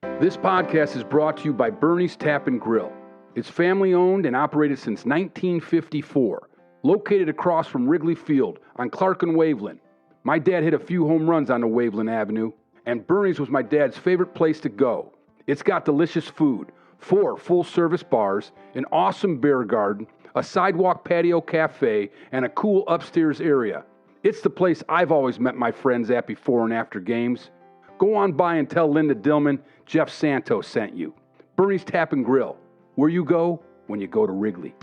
This podcast is brought to you by Bernie's Tap and Grill. It's family owned and operated since 1954. Located across from Wrigley Field on Clark and Waveland. My dad hit a few home runs on the Waveland Avenue, and Bernie's was my dad's favorite place to go. It's got delicious food, 4 full-service bars, an awesome beer garden, a sidewalk patio cafe, and a cool upstairs area. It's the place I've always met my friends at before and after games. Go on by and tell Linda Dillman Jeff Santo sent you. Bernie's Tap and Grill, where you go when you go to Wrigley.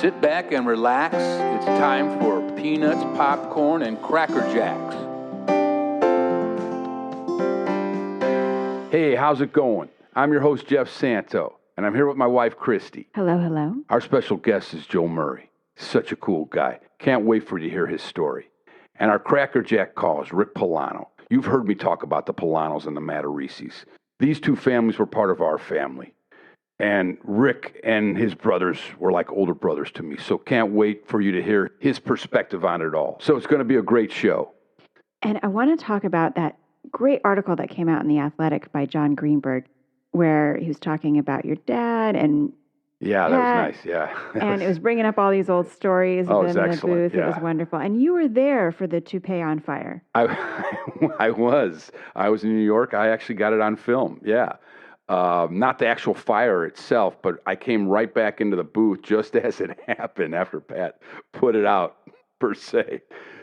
Sit back and relax. It's time for peanuts, popcorn, and Cracker Jacks. Hey, how's it going? I'm your host, Jeff Santo, and I'm here with my wife, Christie. Hello, hello. Our special guest is Joe Murray. Such a cool guy. Can't wait for you to hear his story. And our crackerjack call is Rick Pullano. You've heard me talk about the Pullanos and the Matarices. These two families were part of our family. And Rick and his brothers were like older brothers to me. So can't wait for you to hear his perspective on it all. So it's going to be a great show. And I want to talk about that great article that came out in The Athletic by John Greenberg, where he was talking about your dad and yeah, that was nice. Yeah. And it was bringing up all these old stories of them in the booth. Yeah. It was wonderful. And you were there for the toupee on fire. I was in New York. I actually got it on film. Yeah. Not the actual fire itself, but I came right back into the booth just as it happened after Pat put it out, per se.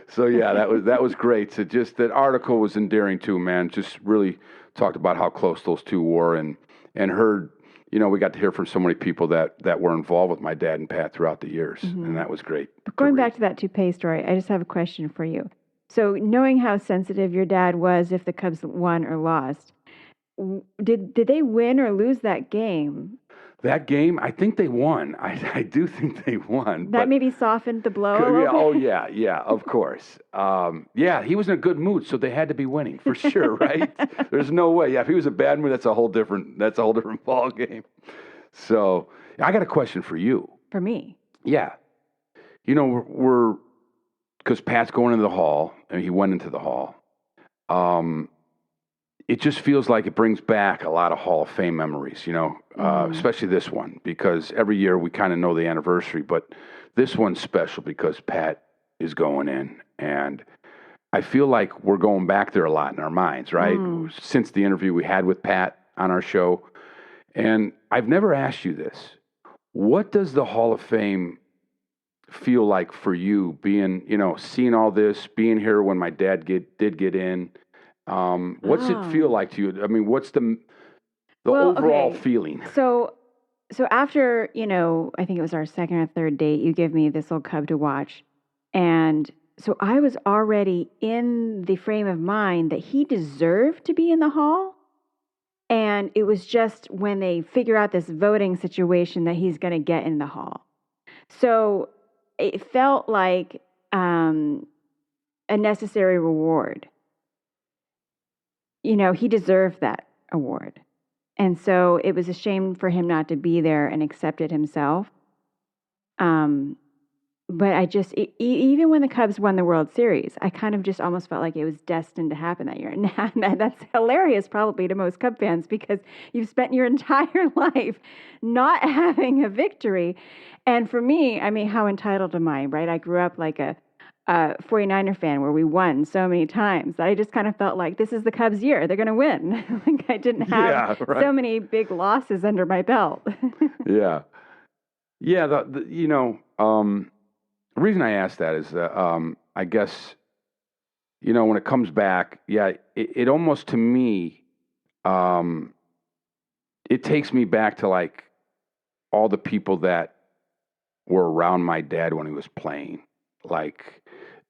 So yeah, that was great. So just that article was endearing too, man. Just really talked about how close those two were and heard, you know, we got to hear from so many people that were involved with my dad and Pat throughout the years, and that was great. But going back to that toupee story, I just have a question for you. So knowing how sensitive your dad was if the Cubs won or lost, did they win or lose that game? That game, I think they won. I do think they won. That maybe softened the blow a little bit? Oh, yeah, of course. Yeah, he was in a good mood, so they had to be winning for sure, right? There's no way. Yeah, if he was in a bad mood, that's a whole different ball game. So I got a question for you. For me? Yeah. You know, because Pat's going into the hall, and he went into the hall. It just feels like it brings back a lot of Hall of Fame memories, you know, especially this one, because every year we kind of know the anniversary, but this one's special because Pat is going in, and I feel like we're going back there a lot in our minds, right? Since the interview we had with Pat on our show, and I've never asked you this. What does the Hall of Fame feel like for you, being, you know, seeing all this, being here when my dad did get in? What's it feel like to you? I mean, what's the overall feeling? So after, you know, I think it was our second or third date, you give me this old Cub to watch. And so I was already in the frame of mind that he deserved to be in the hall. And it was just when they figure out this voting situation that he's going to get in the hall. So it felt like a necessary reward. You know, he deserved that award. And so it was a shame for him not to be there and accept it himself. But I just, even when the Cubs won the World Series, I kind of just almost felt like it was destined to happen that year. And that's hilarious probably to most Cub fans because you've spent your entire life not having a victory. And for me, I mean, how entitled am I, right? I grew up like a 49er fan where we won so many times that I just kind of felt like this is the Cubs' year. They're going to win. Like I didn't have so many big losses under my belt. Yeah. Yeah. You know, the reason I asked that is that I guess, you know, when it comes back, yeah, it almost to me, it takes me back to like all the people that were around my dad when he was playing, like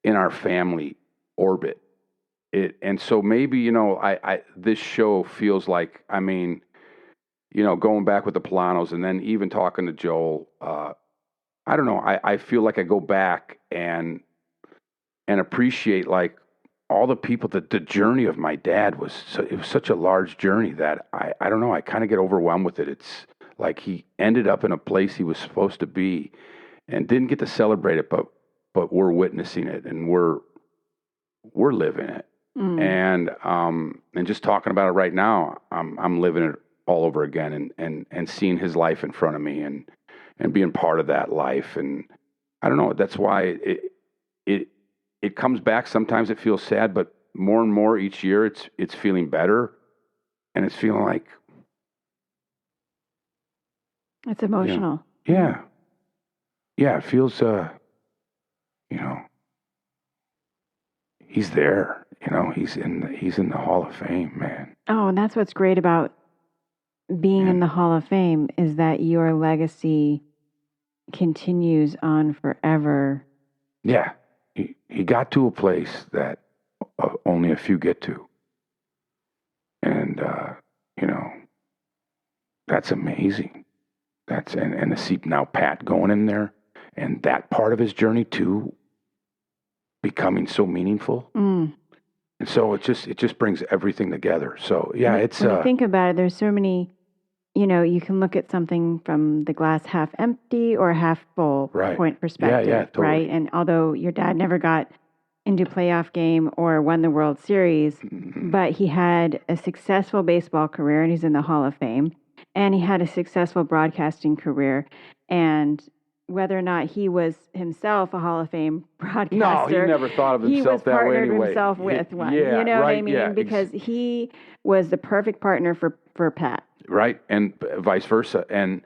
in our family orbit. And so maybe, you know, I this show feels like, I mean, you know, going back with the Pullanos and then even talking to Joel, I don't know, I feel like I go back and appreciate like all the people that the journey of my dad was, it was such a large journey that I don't know, I kind of get overwhelmed with it. It's like he ended up in a place he was supposed to be and didn't get to celebrate it, but we're witnessing it and we're we're living it. And just talking about it right now, I'm living it all over again, and seeing his life in front of me, and being part of that life. And I don't know, that's why it comes back. Sometimes it feels sad, but more and more each year it's feeling better, and it's feeling like it's emotional. Yeah, it feels he's there. He's in the Hall of Fame, man. Oh, and that's what's great about being in the Hall of Fame, is that your legacy continues on forever. Yeah, he got to a place that only a few get to, and that's amazing. And to see now Pat going in there, and that part of his journey too, becoming so meaningful. And so it just brings everything together. So yeah, when you think about it, there's so many. You can look at something from the glass half empty or half full point perspective, yeah, totally. Right? And although your dad never got into playoff game or won the World Series, but he had a successful baseball career, and he's in the Hall of Fame, and he had a successful broadcasting career. And whether or not he was himself a Hall of Fame broadcaster, no, he never thought of himself that way anyway. He was partnered himself with one. Yeah, you know what I mean? Yeah, because he was the perfect partner for Pat. Right, and vice versa. And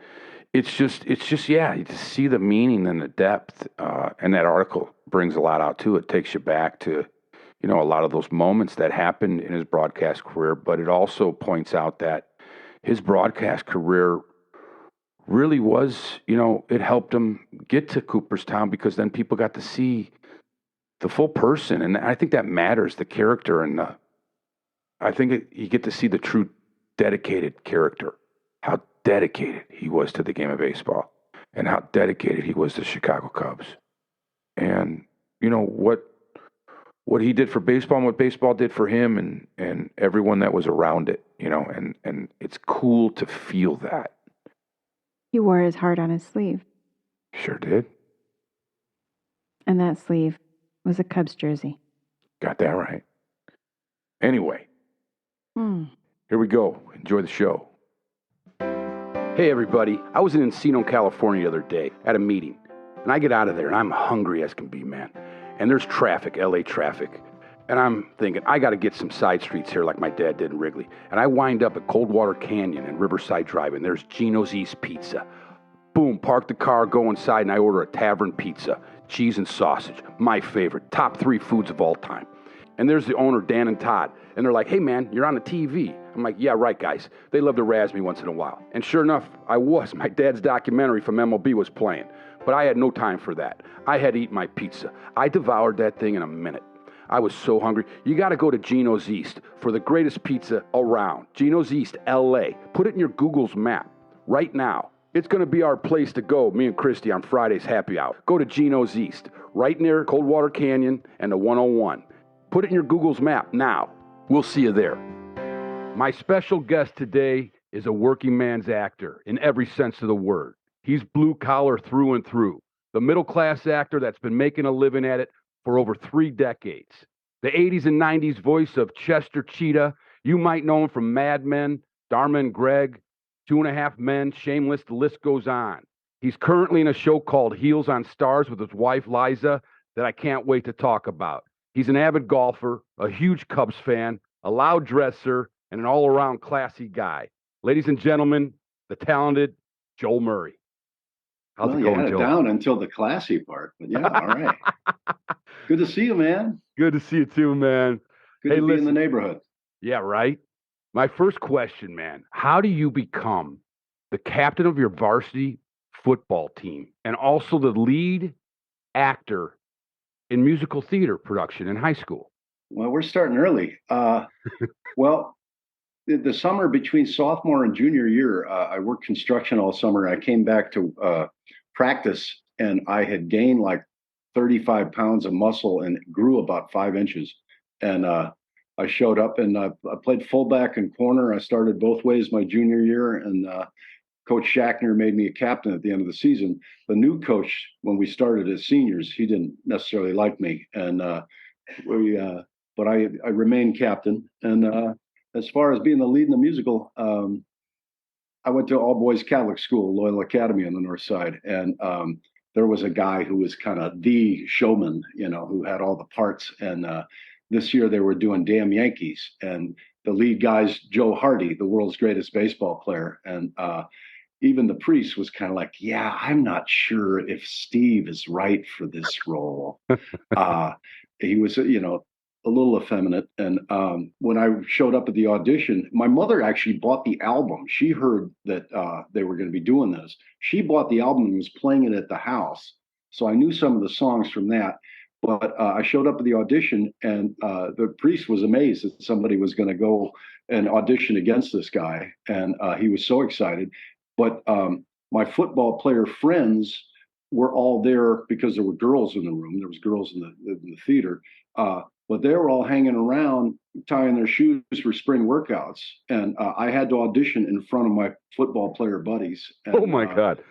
it's just yeah, you just see the meaning and the depth, and that article brings a lot out too. It takes you back to a lot of those moments that happened in his broadcast career, but it also points out that his broadcast career really was, it helped him get to Cooperstown, because then people got to see the full person, and I think that matters, the character, and I think you get to see the true dedicated character, how dedicated he was to the game of baseball, and how dedicated he was to Chicago Cubs. And what he did for baseball, and what baseball did for him, and everyone that was around it, and it's cool to feel that. He wore his heart on his sleeve. Sure did. And that sleeve was a Cubs jersey. Got that right. Anyway, here we go. Enjoy the show. Hey, everybody. I was in Encino, California the other day at a meeting, and I get out of there, and I'm hungry as can be, man. And there's traffic, LA traffic. And I'm thinking, I got to get some side streets here like my dad did in Wrigley. And I wind up at Coldwater Canyon and Riverside Drive, and there's Gino's East Pizza. Boom, park the car, go inside, and I order a tavern pizza, cheese and sausage, my favorite, top 3 foods of all time. And there's the owner, Dan and Todd, and they're like, hey, man, you're on the TV. I'm like, yeah, right, guys. They love to razz me once in a while. And sure enough, I was. My dad's documentary from MLB was playing. But I had no time for that. I had to eat my pizza. I devoured that thing in a minute. I was so hungry. You got to go to Gino's East for the greatest pizza around. Gino's East, LA. Put it in your Google's map right now. It's going to be our place to go, me and Christie, on Friday's happy hour. Go to Gino's East, right near Coldwater Canyon and the 101. Put it in your Google's map now. We'll see you there. My special guest today is a working man's actor in every sense of the word. He's blue collar through and through. The middle class actor that's been making a living at it for over 3 decades. The 80s and 90s voice of Chester Cheetah. You might know him from Mad Men, Dharma and Greg, 2.5 Men, Shameless, the list goes on. He's currently in a show called Heels on Stars with his wife, Liza, that I can't wait to talk about. He's an avid golfer, a huge Cubs fan, a loud dresser, and an all-around classy guy. Ladies and gentlemen, the talented Joel Murray. How's it going, you had Joel? it down until the classy part, but yeah, all right. Good to see you, man. Good to see you too, man. Good to be in the neighborhood. Yeah, right? My first question, man, how do you become the captain of your varsity football team and also the lead actor in musical theater production in high school? Well, we're starting early. Well, the summer between sophomore and junior year, I worked construction all summer. I came back to practice, and I had gained like 35 pounds of muscle and grew about 5 inches. And I showed up, and I played fullback and corner. I started both ways my junior year, and Coach Shackner made me a captain at the end of the season. The new coach, when we started as seniors, he didn't necessarily like me, and but I remained captain. And as far as being the lead in the musical, I went to all boys Catholic school, Loyola Academy on the north side, and there was a guy who was kind of the showman, who had all the parts. And this year they were doing Damn Yankees, and the lead guy's Joe Hardy, the world's greatest baseball player, and even the priest was kind of like, yeah, I'm not sure if Steve is right for this role. He was, a little effeminate. And when I showed up at the audition, my mother actually bought the album. She heard that they were going to be doing this. She bought the album and was playing it at the house. So I knew some of the songs from that. But I showed up at the audition, and the priest was amazed that somebody was going to go and audition against this guy. And he was so excited. But my football player friends were all there because there were girls in the room. There was girls in the theater. But they were all hanging around, tying their shoes for spring workouts. And I had to audition in front of my football player buddies. And, oh, my God.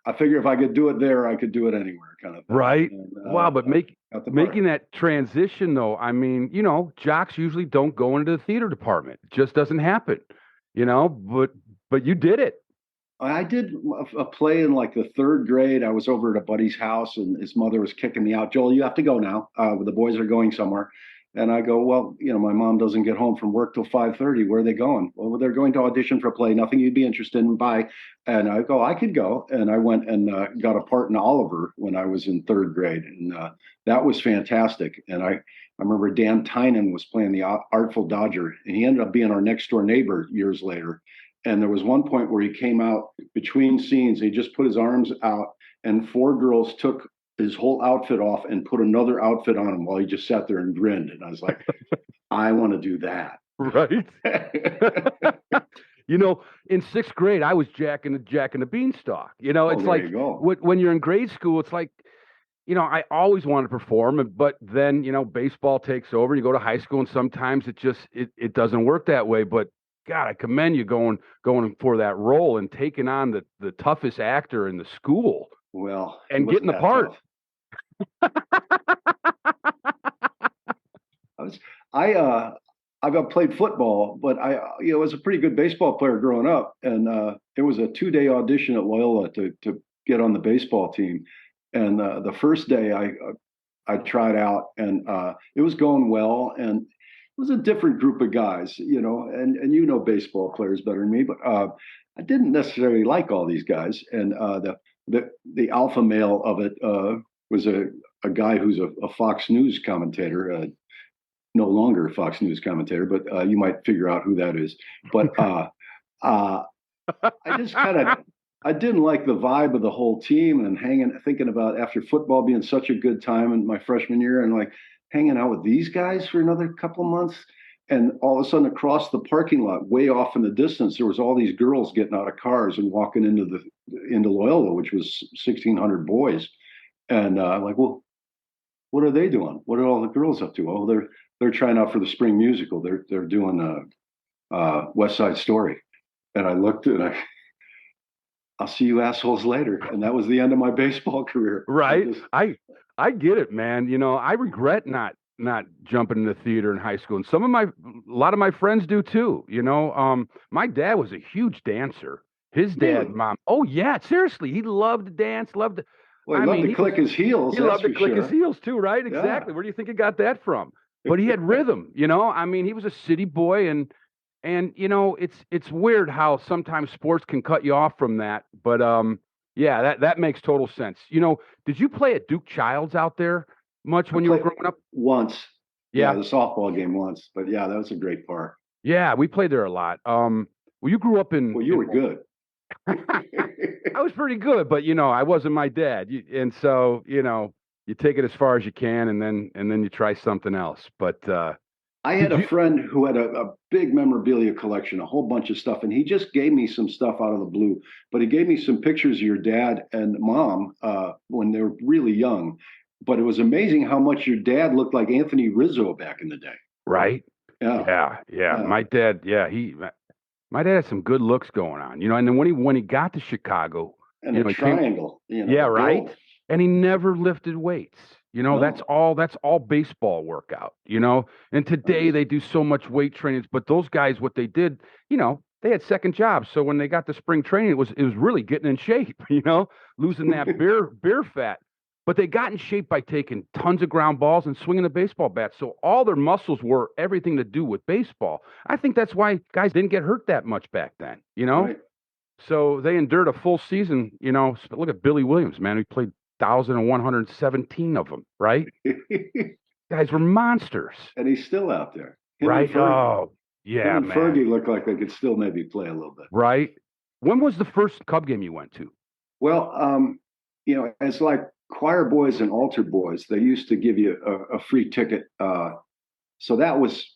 I figure if I could do it there, I could do it anywhere, kind of thing. Right. And, wow. But making that transition, though, I mean, jocks usually don't go into the theater department. It just doesn't happen, but you did it. I did a play in like the third grade. I was over at a buddy's house, and his mother was kicking me out. Joel, you have to go now. The boys are going somewhere. And I go, well, my mom doesn't get home from work till 5:30. Where are they going? Well, they're going to audition for a play. Nothing you'd be interested in. Bye. And I go, I could go. And I went and got a part in Oliver when I was in third grade. And that was fantastic. And I remember Dan Tynan was playing the Artful Dodger, and he ended up being our next door neighbor years later. And there was one point where he came out between scenes. He just put his arms out, and 4 girls took his whole outfit off and put another outfit on him while he just sat there and grinned. And I was like, I want to do that. Right. In 6th grade, I was Jack and the Beanstalk. It's like when you're in grade school, it's like, I always wanted to perform, but then, baseball takes over. You go to high school, and sometimes it doesn't work that way. But God, I commend you going for that role and taking on the toughest actor in the school. Well, and getting the part. I've played football, but I was a pretty good baseball player growing up, and it was a 2-day audition at Loyola to get on the baseball team. And the first day I tried out, and it was going well, and it was a different group of guys, and baseball players better than me, but I didn't necessarily like all these guys. And the alpha male of it was a guy who's a Fox News commentator, no longer a Fox News commentator, but you might figure out who that is. But I just I didn't like the vibe of the whole team, and thinking about after football being such a good time in my freshman year, and like hanging out with these guys for another couple of months. And all of a sudden across the parking lot, way off in the distance, there was all these girls getting out of cars and walking into Loyola, which was 1,600 boys. And I'm like, well, what are they doing? What are all the girls up to? Oh, they're trying out for the spring musical. They're doing West Side Story. And I looked and I'll see you assholes later. And that was the end of my baseball career. Right. I get it, man. I regret not jumping in the theater in high school, and a lot of my friends do too. My dad was a huge dancer. His dad, mom. Oh yeah, seriously, he loved to dance. Well, he loved to click his heels. He loved to click his heels too, right? Exactly. Yeah. Where do you think he got that from? But he had rhythm. He was a city boy, and it's weird how sometimes sports can cut you off from that. But yeah, that makes total sense. Did you play at Duke Childs out there much when you were growing up? Once. Yeah, the softball game once. But yeah, that was a great park. Yeah, we played there a lot. Well, you grew up in... Well, you were good. I was pretty good, but, I wasn't my dad. And so, you take it as far as you can, and then you try something else. But... I had a friend who had a big memorabilia collection, a whole bunch of stuff, and he just gave me some stuff out of the blue. But he gave me some pictures of your dad and mom when they were really young. But it was amazing how much your dad looked like Anthony Rizzo back in the day. Right? Yeah. My dad, my dad had some good looks going on, and then when he got to Chicago, and a triangle, right. And he never lifted weights. That's No. all baseball workout, And today they do so much weight training, but those guys, what they did, they had second jobs. So when they got to spring training, it was really getting in shape, losing that beer fat. But they got in shape by taking tons of ground balls and swinging the baseball bat. So all their muscles were everything to do with baseball. I think that's why guys didn't get hurt that much back then, Right. So they endured a full season, Look at Billy Williams, man. He played 1,117 of them, right? Guys were monsters, And he's still out there. Him right? and Fergie. Oh, Him yeah, and man. Fergie look like they could still maybe play a little bit. Right. When was the first Cub game you went to? Well, it's like choir boys and altar boys. They used to give you a free ticket. So that was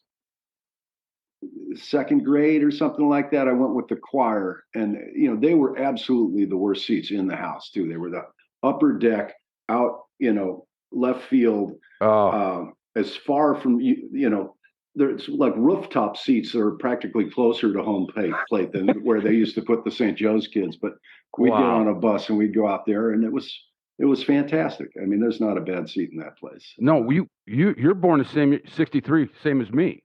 second grade or something like that. I went with the choir, and they were absolutely the worst seats in the house too. They were the upper deck out, left field, as far from there's like rooftop seats that are practically closer to home plate than where they used to put the St. Joe's kids. But we'd get on a bus and we'd go out there, and it was fantastic. I mean, there's not a bad seat in that place. No, you're born the same 63, same as me.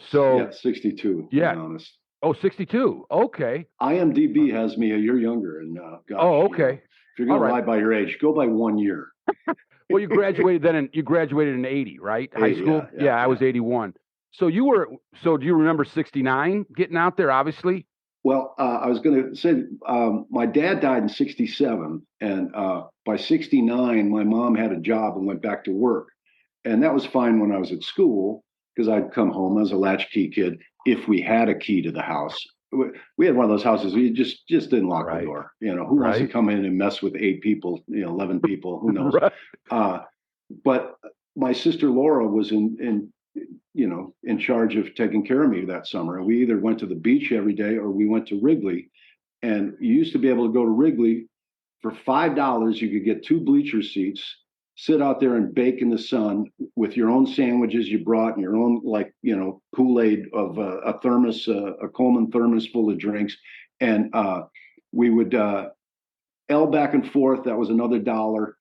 So yeah, 62. Yeah. To be honest. Oh, 62. Okay. IMDb has me a year younger, and gosh. Oh, okay. If you're going to lie by your age, go by 1 year. Well, you graduated in 80, right? 80, High school? Yeah, I was 81. So do you remember 69 getting out there, obviously? Well, I was going to say, my dad died in 67, and by 69, my mom had a job and went back to work. And that was fine when I was at school, because I'd come home as a latchkey kid if we had a key to the house. We had one of those houses where you just didn't lock the door. Who wants to come in and mess with 8 people, 11 people, who knows? But my sister Laura was in charge of taking care of me that summer. And we either went to the beach every day or we went to Wrigley. And you used to be able to go to Wrigley for $5. You could get 2 bleacher seats, sit out there and bake in the sun with your own sandwiches you brought and your own, Kool-Aid of a thermos, a Coleman thermos full of drinks. And we would L back and forth. That was another $1.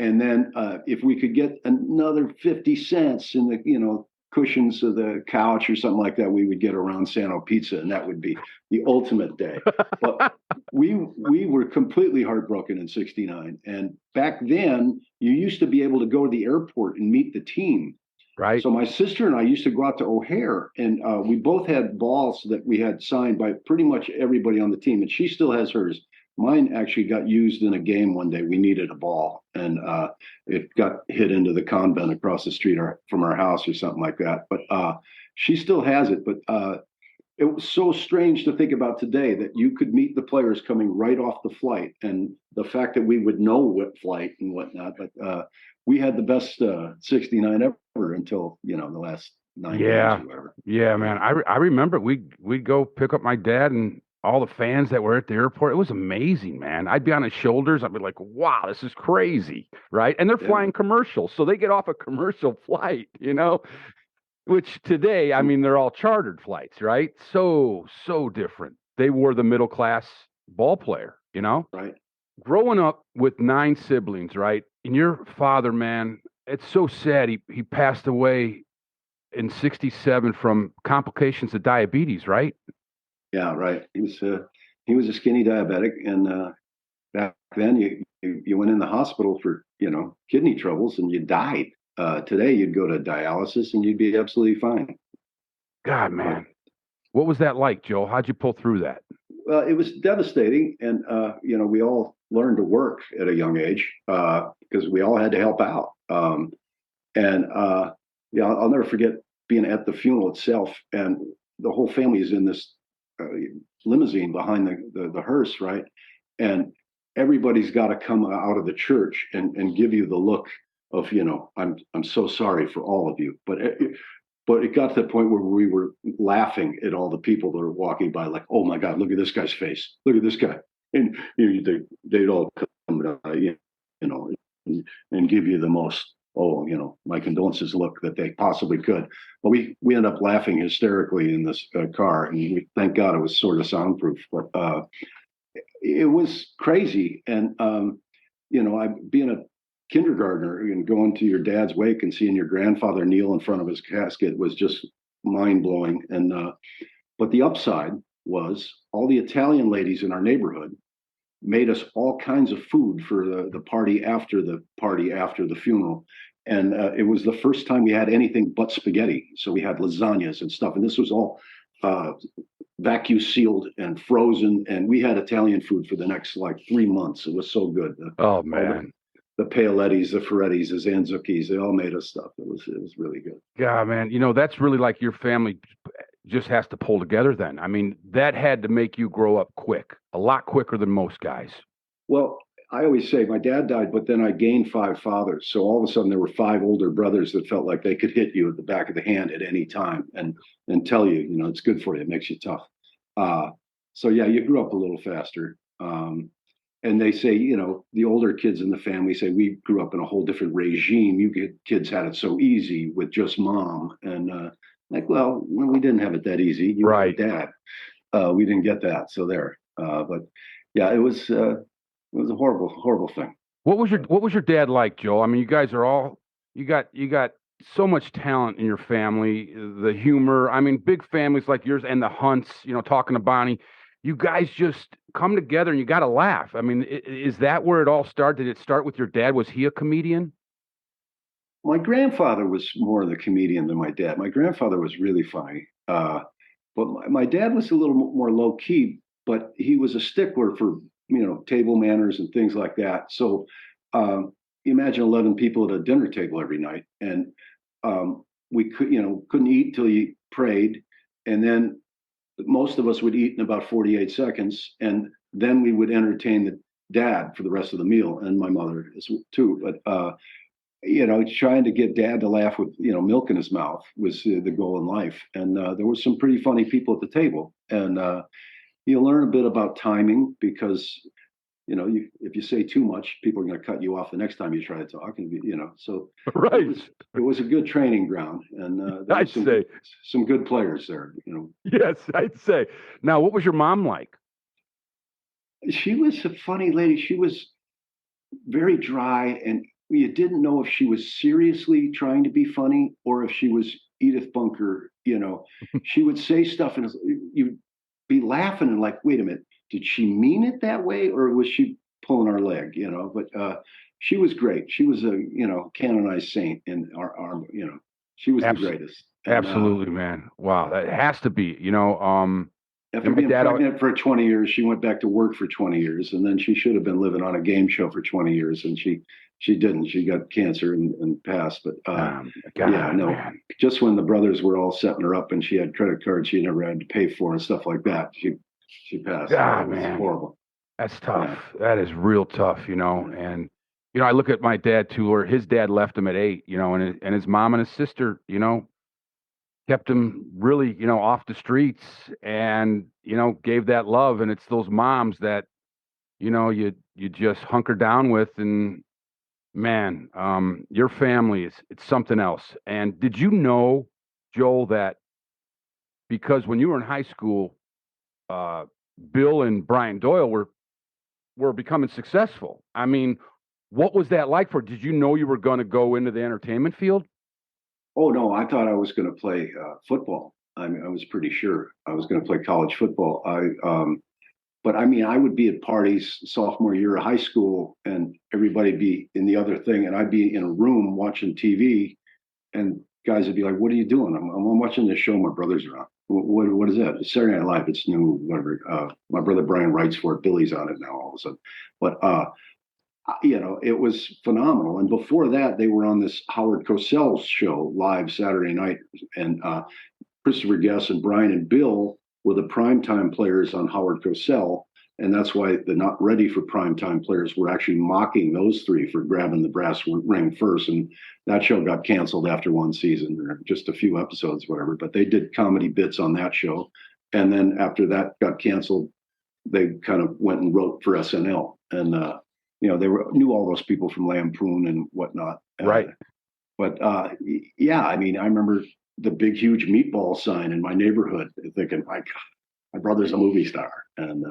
And then if we could get another 50 cents in the, cushions of the couch or something like that, we would get a Ron Santo Pizza, and that would be the ultimate day. But we were completely heartbroken in 69. And back then, you used to be able to go to the airport and meet the team. Right. So my sister and I used to go out to O'Hare, and we both had balls that we had signed by pretty much everybody on the team, and she still has hers. Mine actually got used in a game one day. We needed a ball, and it got hit into the convent across the street from our house or something like that. But she still has it. But it was so strange to think about today that you could meet the players coming right off the flight, and the fact that we would know what flight and whatnot. But we had the best 69 ever until the last 9 games or whatever. Yeah, man. I remember we'd go pick up my dad and all the fans that were at the airport. It was amazing, man. I'd be on his shoulders. I'd be like, wow, this is crazy, right? And they're flying commercial, so they get off a commercial flight, which today, I mean, they're all chartered flights, right? So different. They were the middle class ball player, Right. Growing up with 9 siblings, right? And your father, man, it's so sad. He passed away in 67 from complications of diabetes, right? Yeah, right. He was a skinny diabetic, and back then you went in the hospital for kidney troubles and you died. Today you'd go to dialysis and you'd be absolutely fine. God, man, what was that like, Joe? How'd you pull through that? Well, it was devastating, and we all learned to work at a young age because we all had to help out. I'll never forget being at the funeral itself, and the whole family is in this limousine behind the hearse, right? And everybody's got to come out of the church and give you the look of, I'm so sorry for all of you. But it got to the point where we were laughing at all the people that were walking by, like, oh my God, look at this guy's face. Look at this guy. And they'd all come, and give you the most, my condolences look that they possibly could. But we ended up laughing hysterically in this car, and thank God it was sort of soundproof. But it was crazy, and being a kindergartner, and going to your dad's wake and seeing your grandfather kneel in front of his casket was just mind blowing. And but the upside was all the Italian ladies in our neighborhood made us all kinds of food for the party after the funeral. And it was the first time we had anything but spaghetti. So we had lasagnas and stuff. And this was all vacuum sealed and frozen. And we had Italian food for the next like 3 months. It was so good. Oh, man. The Paolettis, the Ferrettis, the Zanzuccchis, they all made us stuff. It was really good. Yeah, man. That's really like your family just has to pull together then. I mean, that had to make you grow up quick, a lot quicker than most guys. Well, I always say my dad died, but then I gained 5 fathers. So all of a sudden there were 5 older brothers that felt like they could hit you at the back of the hand at any time and tell you, it's good for you. It makes you tough. So yeah, you grew up a little faster. And they say, the older kids in the family say we grew up in a whole different regime. You kids had it so easy with just mom. And well, we didn't have it that easy. You right. Dad. We didn't get that. So there. But yeah, it was a horrible, horrible thing. What was your dad like, Joel? I mean, you guys are you got so much talent in your family, the humor. I mean, big families like yours and the Hunts, talking to Bonnie. You guys just come together and you got to laugh. I mean, is that where it all started? Did it start with your dad? Was he a comedian? My grandfather was more of the comedian than my dad. My grandfather was really funny. But my dad was a little more low key, but he was a stickler for, table manners and things like that. So imagine 11 people at a dinner table every night. And we couldn't eat till you prayed. And then most of us would eat in about 48 seconds. And then we would entertain the dad for the rest of the meal, and my mother too. But, trying to get dad to laugh with, milk in his mouth was the goal in life. And there were some pretty funny people at the table. And you learn a bit about timing because, if you say too much, people are going to cut you off the next time you try to talk. And, so right. It was a good training ground. And I'd say some good players there, Yes, I'd say. Now, what was your mom like? She was a funny lady. She was very dry, and you didn't know if she was seriously trying to be funny or if she was Edith Bunker. She would say stuff and you'd be laughing and like, wait a minute, did she mean it that way or was she pulling our leg? But she was great. She was a canonized saint in our she was the greatest. Absolutely, man. Wow, that has to be. After being pregnant for 20 years, she went back to work for 20 years, and then she should have been living on a game show for 20 years, and she didn't. She got cancer and passed. But man. Just when the brothers were all setting her up and she had credit cards she never had to pay for and stuff like that, she passed. God, it was man, horrible. That's tough. Yeah. That is real tough, And I look at my dad too, or his dad left him at 8, and his mom and his sister, kept him really, off the streets and, gave that love. And it's those moms that, you just hunker down with. And man, your family it's something else. And did you know, Joel, that because when you were in high school, Bill and Brian Doyle were becoming successful. I mean, what was that like for? Did you know you were going to go into the entertainment field? Oh, no, I thought I was going to play football. I was pretty sure I was going to play college football. But I would be at parties sophomore year of high school and everybody be in the other thing. And I'd be in a room watching TV and guys would be like, what are you doing? I'm watching this show my brothers are on. What is that? It's Saturday Night Live. It's new, whatever. My brother Brian writes for it. Billy's on it now all of a sudden. But it was phenomenal. And before that, they were on this Howard Cosell's show live Saturday night. And Christopher Guest and Brian and Bill were the primetime players on Howard Cosell. And that's why the not ready for primetime players were actually mocking those three for grabbing the brass ring first. And that show got canceled after one season, or just a few episodes, whatever. But they did comedy bits on that show. And then after that got canceled, they kind of went and wrote for SNL. And they knew all those people from Lampoon and whatnot. Right. But I remember the big, huge meatball sign in my neighborhood thinking, my God, My brother's a movie star, and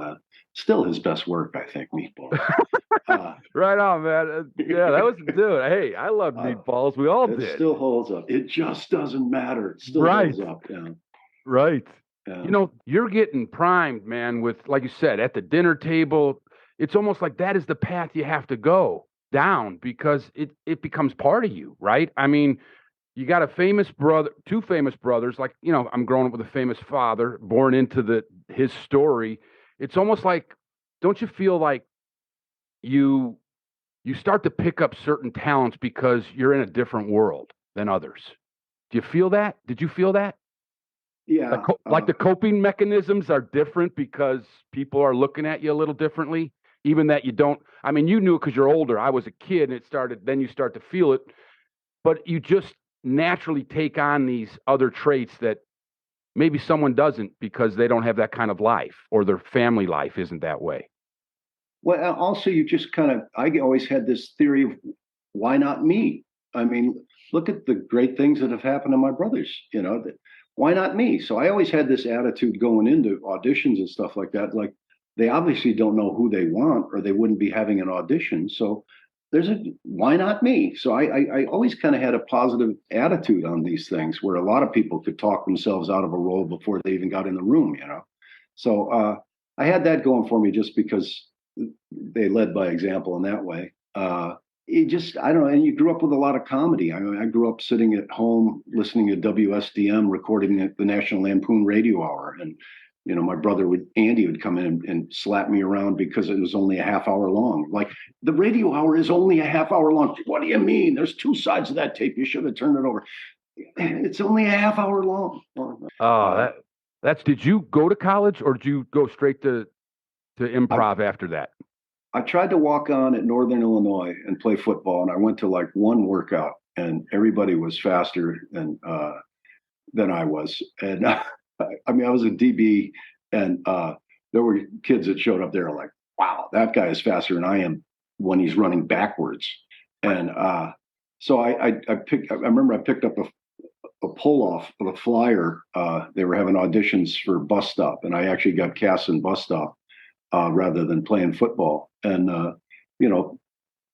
still his best work, I think, Meatballs. Right on, man. Yeah, that was, dude. Hey, I love Meatballs. We all it did. still holds up. It just doesn't matter. It still Right. holds up. Yeah. Right. Yeah. You know, you're getting primed, man, with, like you said, at the dinner table. It's almost like that is the path you have to go down because it becomes part of you, right? I mean, you got a famous brother, two famous brothers, like, you know, I'm growing up with a famous father, born into his story. It's almost like, don't you feel like you start to pick up certain talents because you're in a different world than others? Do you feel that? Did you feel that? Yeah. Like the coping mechanisms are different because people are looking at you a little differently, even that you don't. I mean, you knew it because you're older. I was a kid, and then you start to feel it, but you just naturally take on these other traits that maybe someone doesn't because they don't have that kind of life or their family life isn't that way. Well, also, you just I always had this theory of why not me? I mean, look at the great things that have happened to my brothers, why not me? So I always had this attitude going into auditions and stuff like that. Like, they obviously don't know who they want or they wouldn't be having an audition. So why not me? So I always kind of had a positive attitude on these things where a lot of people could talk themselves out of a role before they even got in the room, So I had that going for me just because they led by example in that way. I don't know. And you grew up with a lot of comedy. I mean, I grew up sitting at home listening to WSDM, recording the National Lampoon Radio Hour. And, my brother Andy would come in and slap me around because it was only a half hour long. Like, the radio hour is only a half hour long. What do you mean? There's two sides of that tape. You should have turned it over. It's only a half hour long. Did you go to college or did you go straight to improv after that? I tried to walk on at Northern Illinois and play football, and I went to like one workout, and everybody was faster than I was. And I mean, I was a DB, and there were kids that showed up there like, "Wow, that guy is faster than I am when he's running backwards." And so I remember I picked up a pull off of a flyer. They were having auditions for Bus Stop, and I actually got cast in Bus Stop. Rather than playing football. And,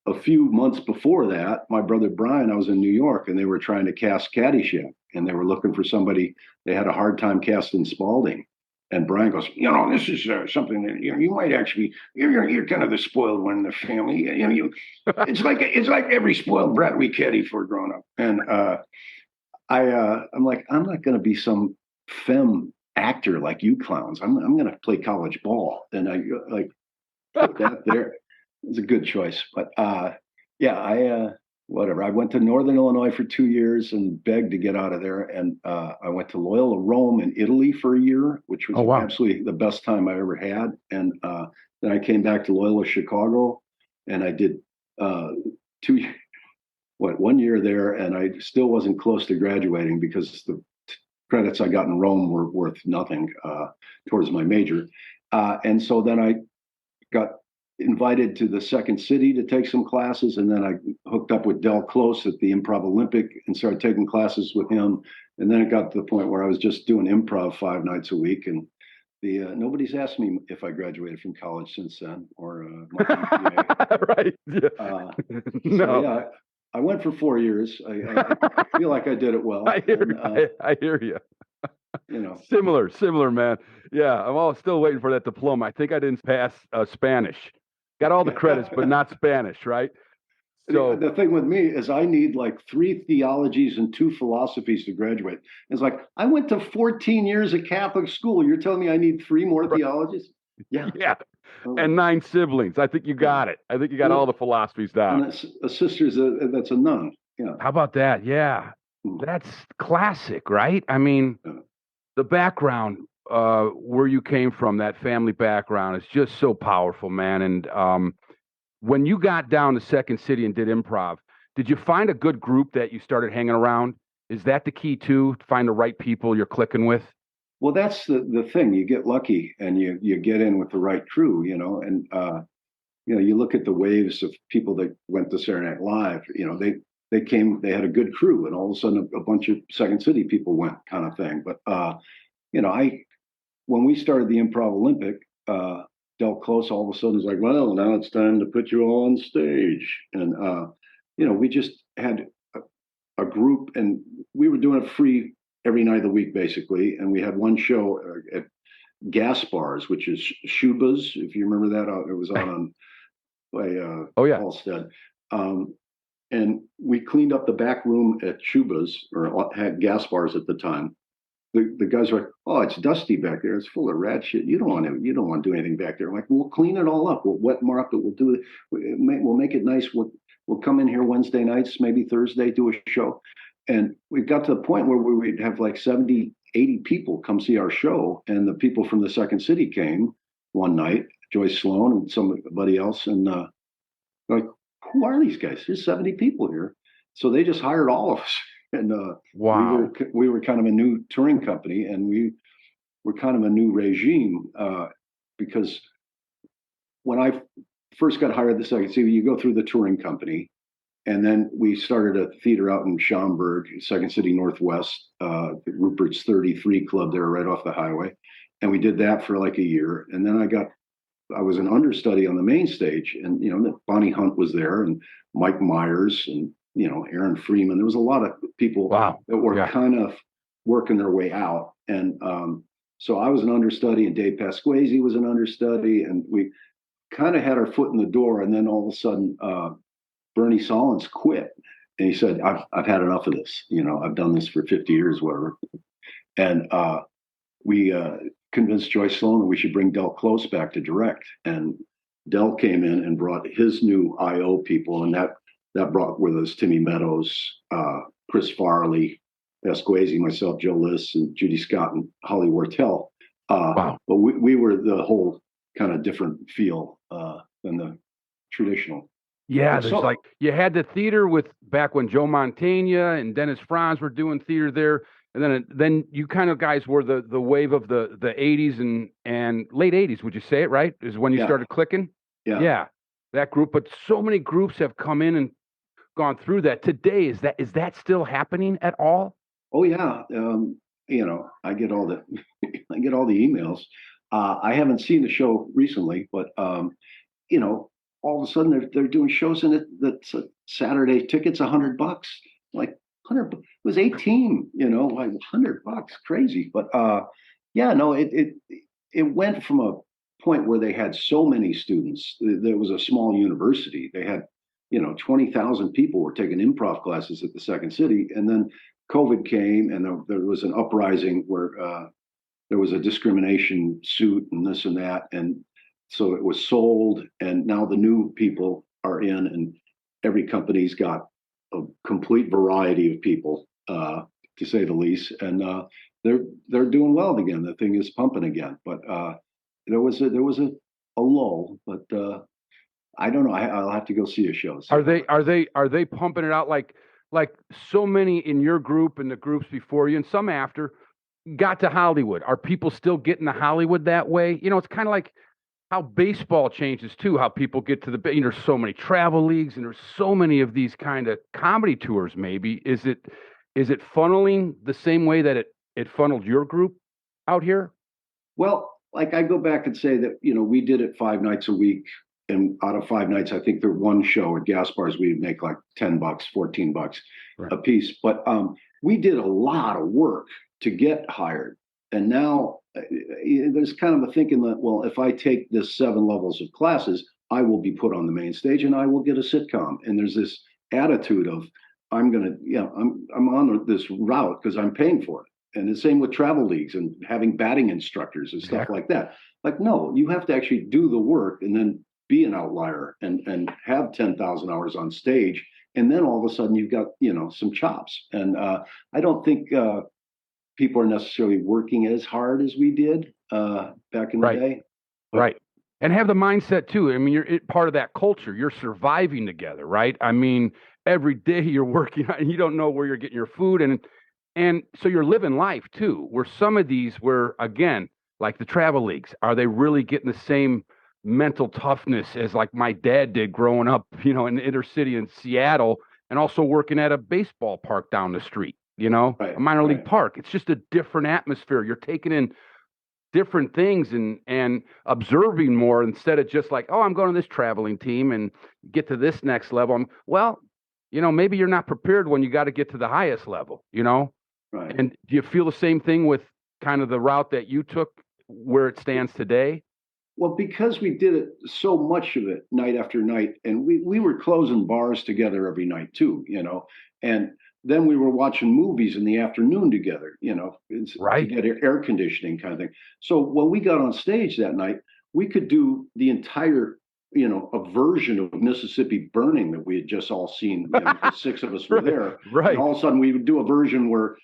a few months before that, my brother Brian, I was in New York, and they were trying to cast Caddyshack, and they were looking for somebody. They had a hard time casting Spalding. And Brian goes, this is something that, you might actually, you're kind of the spoiled one in the family. It's like every spoiled brat we caddy for growing up. And I'm like, I'm not going to be some femme actor like you clowns. I'm going to play college ball. And I like put that there. It's a good choice. But whatever. I went to Northern Illinois for 2 years and begged to get out of there. And I went to Loyola Rome in Italy for a year, which was absolutely the best time I ever had. And then I came back to Loyola Chicago, and I did 1 year there, and I still wasn't close to graduating because the credits I got in Rome were worth nothing towards my major. And so then I got invited to the Second City to take some classes. And then I hooked up with Del Close at the Improv Olympic and started taking classes with him. And then it got to the point where I was just doing improv 5 nights a week. And nobody's asked me if I graduated from college since then or my GPA. Right. Yeah. No. So, yeah, I went for 4 years. I feel like I did it well. I hear you. Similar, man. Yeah, I'm still waiting for that diploma. I think I didn't pass Spanish. Got all the credits, but not Spanish, right? So the thing with me is I need like 3 theologies and 2 philosophies to graduate. It's like, I went to 14 years of Catholic school. You're telling me I need 3 more theologies? Yeah. Yeah. And 9 siblings. I think you got it. I think you got all the philosophies down. And a sister's that's a nun. Yeah. How about that? Yeah. That's classic, right? I mean, the background where you came from, that family background, is just so powerful, man. And when you got down to Second City and did improv, did you find a good group that you started hanging around? Is that the key too? To find the right people you're clicking with? Well, that's the thing. You get lucky and you get in with the right crew, and you look at the waves of people that went to Saturday Night Live, they came, they had a good crew, and all of a sudden a bunch of Second City people went, kind of thing. But when we started the Improv Olympic, Del Close all of a sudden is like, well, now it's time to put you all on stage. And, we just had a group, and we were doing it free every night of the week, basically. And we had one show at Gas Bars, which is Shuba's, if you remember that. It was out on by Oh yeah. Halstead. And we cleaned up the back room at Shuba's, or had Gas Bars at the time. The guys were like, oh, it's dusty back there. It's full of rat shit. You don't want to do anything back there. I'm like, we'll clean it all up. We'll wet mark it. We'll do it. We'll make it nice. We'll come in here Wednesday nights, maybe Thursday, do a show. And we got to the point where we'd have like 70, 80 people come see our show. And the people from the Second City came one night, Joyce Sloan and somebody else. And like, who are these guys? There's 70 people here. So they just hired all of us. And wow, we were kind of a new touring company, and we were kind of a new regime because when I first got hired the Second City, you go through the touring company, and then we started a theater out in Schaumburg, Second City Northwest, Rupert's 33 Club there right off the highway. And we did that for like a year. And then I was an understudy on the main stage, and, Bonnie Hunt was there, and Mike Myers, and, Aaron Freeman. There was a lot of people that were kind of working their way out. And so I was an understudy, and Dave Pasquesi was an understudy, and we kind of had our foot in the door. And then all of a sudden, Bernie Solins quit. And he said, I've had enough of this. I've done this for 50 years, whatever. And we convinced Joyce Sloan that we should bring Del Close back to direct. And Del came in and brought his new IO people, and that brought with us Timmy Meadows, Chris Farley, Pasquesi, myself, Joe Liss, and Judy Scott, and Holly Wartell. Wow. But we were the whole kind of different feel than the traditional. Yeah, there's like, you had the theater with back when Joe Mantegna and Dennis Franz were doing theater there. And then you kind of guys were the wave of the 80s and late 80s, would you say it, right? Is when you started clicking? Yeah. Yeah, that group. But so many groups have come in and gone through that. Today, is that still happening at all? Oh, yeah. I get all the emails. I haven't seen the show recently, but, all of a sudden they're doing shows in it that's Saturday tickets $100, like 100. It was 18, like $100, crazy. But it went from a point where they had so many students. There was a small university. They had 20,000 people were taking improv classes at the Second City, and then COVID came, and there was an uprising where there was a discrimination suit and this and that, and so it was sold, and now the new people are in, and every company's got a complete variety of people, to say the least, and they're doing well again. The thing is pumping again, but there was a lull, but I don't know. I'll have to go see a show. So. Are they pumping it out like so many in your group and the groups before you and some after got to Hollywood? Are people still getting to Hollywood that way? It's kind of like how baseball changes too, how people get to there's so many travel leagues and there's so many of these kind of comedy tours. Maybe is it funneling the same way that it funneled your group out here? Well, like I go back and say that, we did it 5 nights a week, and out of 5 nights, I think there one show at Gas Bars, we'd make like $10, $14 a piece. But we did a lot of work to get hired. And now there's kind of a thinking that, well, if I take this 7 levels of classes, I will be put on the main stage and I will get a sitcom. And there's this attitude of, I'm on this route because I'm paying for it. And the same with travel leagues and having batting instructors and stuff like that. Like, no, you have to actually do the work and then be an outlier and have 10,000 hours on stage. And then all of a sudden you've got, some chops. And I don't think people are necessarily working as hard as we did back in the day. But, right. And have the mindset too. I mean, you're part of that culture. You're surviving together, right? I mean, every day you're working and you don't know where you're getting your food. And so you're living life too, where some of these were, again, like the travel leagues, are they really getting the same mental toughness as like my dad did growing up, in the inner city in Seattle and also working at a baseball park down the street, a minor league park. It's just a different atmosphere. You're taking in different things and observing more instead of just like, oh, I'm going to this traveling team and get to this next level. Well, maybe you're not prepared when you got to get to the highest level, Right. And do you feel the same thing with kind of the route that you took where it stands today? Well, because we did it so much of it night after night, and we were closing bars together every night too, and then we were watching movies in the afternoon together, to Right. get air conditioning kind of thing. So when we got on stage that night, we could do the entire, a version of Mississippi Burning that we had just all seen. The six of us were there, Right. and all of a sudden we would do a version where,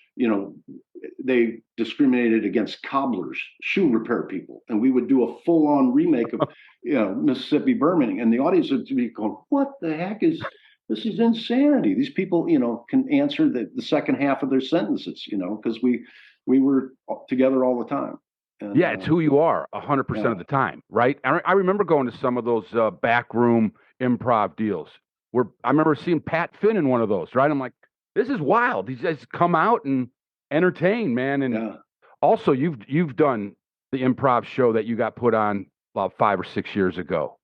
they discriminated against cobblers, shoe repair people, and we would do a full-on remake of Mississippi Burning, and the audience would be going, "What the heck is this? Is insanity." These people, can answer the second half of their sentences, because we were together all the time. And, yeah, it's who you are 100% of the time, right? I remember going to some of those backroom improv deals where I remember seeing Pat Finn in one of those, right? I'm like, this is wild. These guys come out and entertain, man. And also, you've done the improv show that you got put on about 5 or 6 years ago.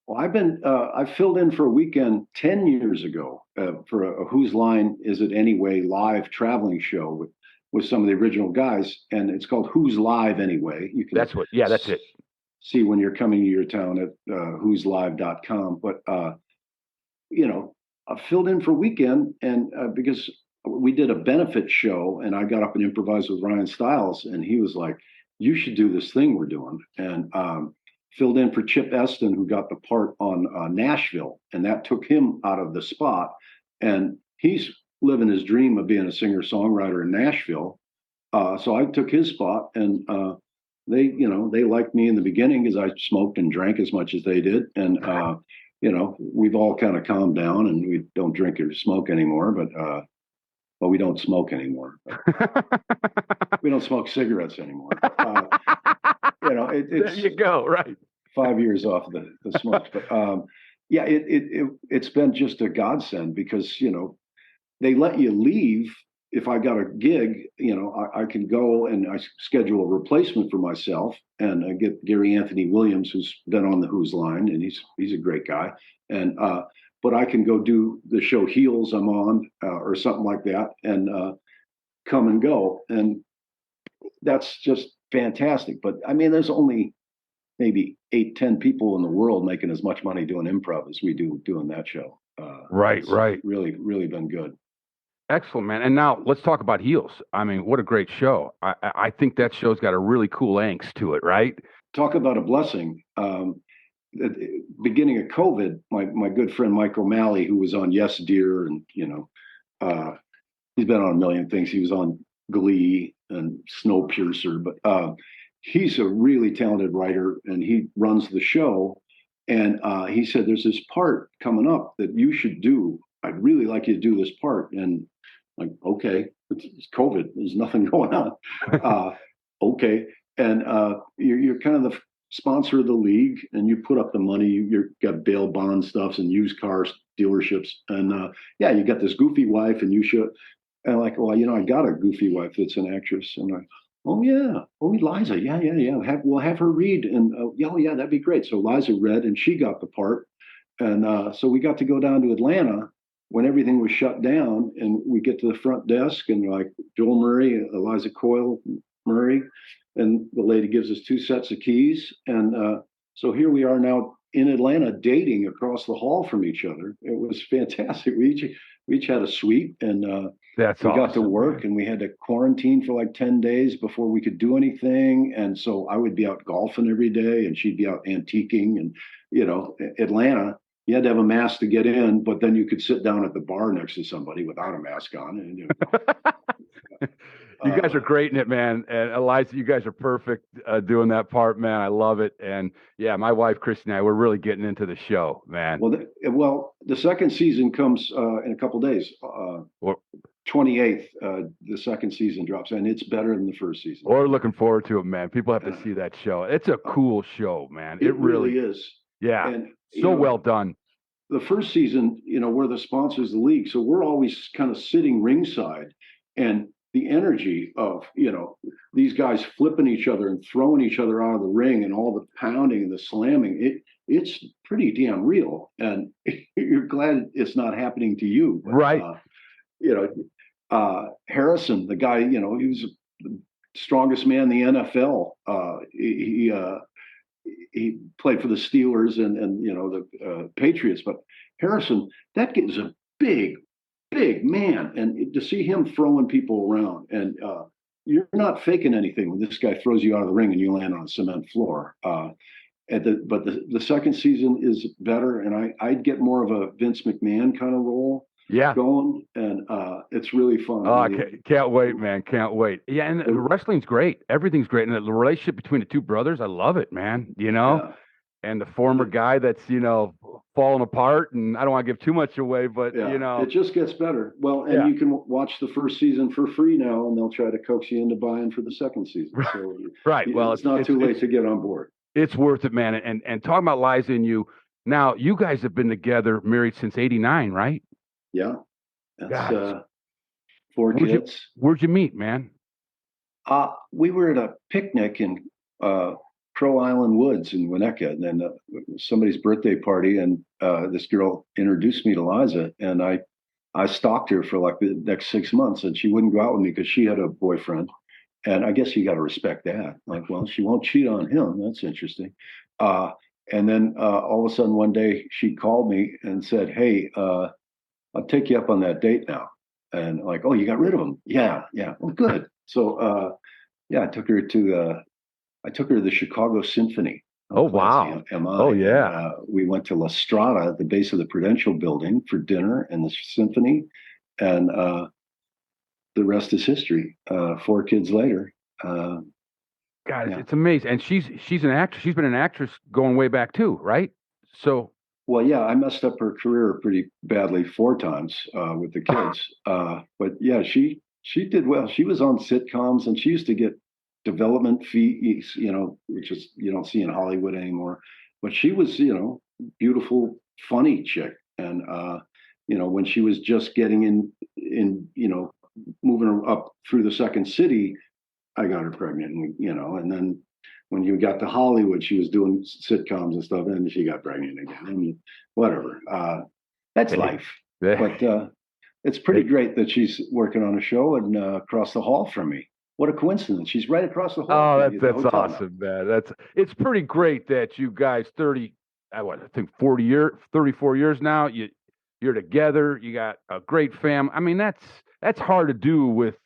Well, I filled in for a weekend 10 years ago for a Whose Line Is It Anyway live traveling show with some of the original guys, and it's called Who's Live Anyway. You can that's it. See when you're coming to your town at who'slive.com. But I filled in for a weekend, and because we did a benefit show, and I got up and improvised with Ryan Stiles, and he was like, "You should do this thing we're doing," and filled in for Chip Eston, who got the part on Nashville, and that took him out of the spot, and he's living his dream of being a singer-songwriter in Nashville. So I took his spot, and they liked me in the beginning because I smoked and drank as much as they did, and we've all kind of calmed down, and we don't drink or smoke anymore, but well, we don't smoke anymore. We don't smoke cigarettes anymore. There you go, right? 5 years off the smokes, but it's been just a godsend because they let you leave. If I got a gig, I can go and I schedule a replacement for myself, and I get Gary Anthony Williams, who's been on the Who's Line, and he's a great guy, and but I can go do the show Heels I'm on or something like that, and come and go, and that's just fantastic. But I mean, there's only maybe 8-10 people in the world making as much money doing improv as we do doing that show. Right. Really, really been good. Excellent, man. And now let's talk about Heels. I mean, what a great show. I think that show's got a really cool angst to it, right? Talk about a blessing. At the beginning of COVID, my good friend Mike O'Malley, who was on Yes Dear, and he's been on a million things. He was on Glee and Snowpiercer, but he's a really talented writer, and he runs the show. And he said, "There's this part coming up that you should do. I'd really like you to do this part." And like, okay, it's COVID. There's nothing going on. Okay. And you're kind of the sponsor of the league, and you put up the money. You've got bail bond stuffs and used cars dealerships. And you got this goofy wife, and you should. And I'm like, well, I got a goofy wife that's an actress. And I'm like, oh, yeah. Oh, Liza. Yeah. We'll have her read. And yeah, that'd be great. So Liza read, and she got the part. And so we got to go down to Atlanta when everything was shut down, and we get to the front desk, and like Joel Murray, Eliza Coyle Murray, and the lady gives us 2 sets of keys. And so here we are now in Atlanta dating across the hall from each other. It was fantastic. We each had a suite, and we got to work, man. And we had to quarantine for like 10 days before we could do anything. And so I would be out golfing every day, and she'd be out antiquing. And, Atlanta, you had to have a mask to get in, but then you could sit down at the bar next to somebody without a mask on. And, you guys are great in it, man. And Eliza, you guys are perfect doing that part, man. I love it. And yeah, my wife, Christie, and I, we're really getting into the show, man. Well, the second season comes in a couple days. 28th, the second season drops, and it's better than the first season. We're looking forward to it, man. People have to see that show. It's a cool show, man. It really is. Yeah. And well done. The first season, we're the sponsors of the league, so we're always kind of sitting ringside, and the energy of, these guys flipping each other and throwing each other out of the ring and all the pounding and the slamming, it's pretty damn real. And you're glad it's not happening to you. But, Right. Harrison, the guy, he was the strongest man in the NFL. He played for the Steelers and the Patriots. But Harrison, that kid is a big man, and to see him throwing people around, and you're not faking anything when this guy throws you out of the ring and you land on a cement floor. But the second season is better, and I'd get more of a Vince McMahon kind of role. Yeah. Going, and it's really fun. Oh, I can't wait, man. Can't wait. Yeah, and the wrestling's great. Everything's great. And the relationship between the two brothers, I love it, man. Yeah. And the former guy that's, falling apart, and I don't want to give too much away, but, it just gets better. Well, and you can watch the first season for free now, and they'll try to coax you into buying for the second season. So, right. Well, it's not too late to get on board. It's worth it, man. And talking about Liza and you, now you guys have been together, married since '89, right? Yeah. That's 4 kids. Where'd you meet, man? We were at a picnic in Crow Island Woods in Winnetka, and then somebody's birthday party, and this girl introduced me to Liza, and I stalked her for like the next 6 months, and she wouldn't go out with me because she had a boyfriend, and I guess you got to respect that. Like, well, she won't cheat on him. That's interesting. And then all of a sudden one day she called me and said, "Hey, I'll take you up on that date now." And like, "Oh, you got rid of him?" Yeah. Well, good. So, I took her to the Chicago Symphony. Oh, wow. MI. Oh, yeah. We went to La Strada at the base of the Prudential Building for dinner and the symphony. And the rest is history. 4 kids later. God, it's amazing. And she's an actress. She's been an actress going way back too, right? So. Well, yeah, I messed up her career pretty badly 4 times with the kids. But yeah, she did well. She was on sitcoms, and she used to get development fees, which is you don't see in Hollywood anymore. But she was, beautiful, funny chick. And when she was just getting in, moving her up through the second city, I got her pregnant, and then when you got to Hollywood, she was doing sitcoms and stuff, and she got pregnant again. I mean, whatever. That's life. But it's pretty great that she's working on a show and across the hall from me. What a coincidence. She's right across the hall. Oh, that's awesome, man. It's pretty great that you guys 34 years now, you're together, you got a great family. I mean, that's hard to do with,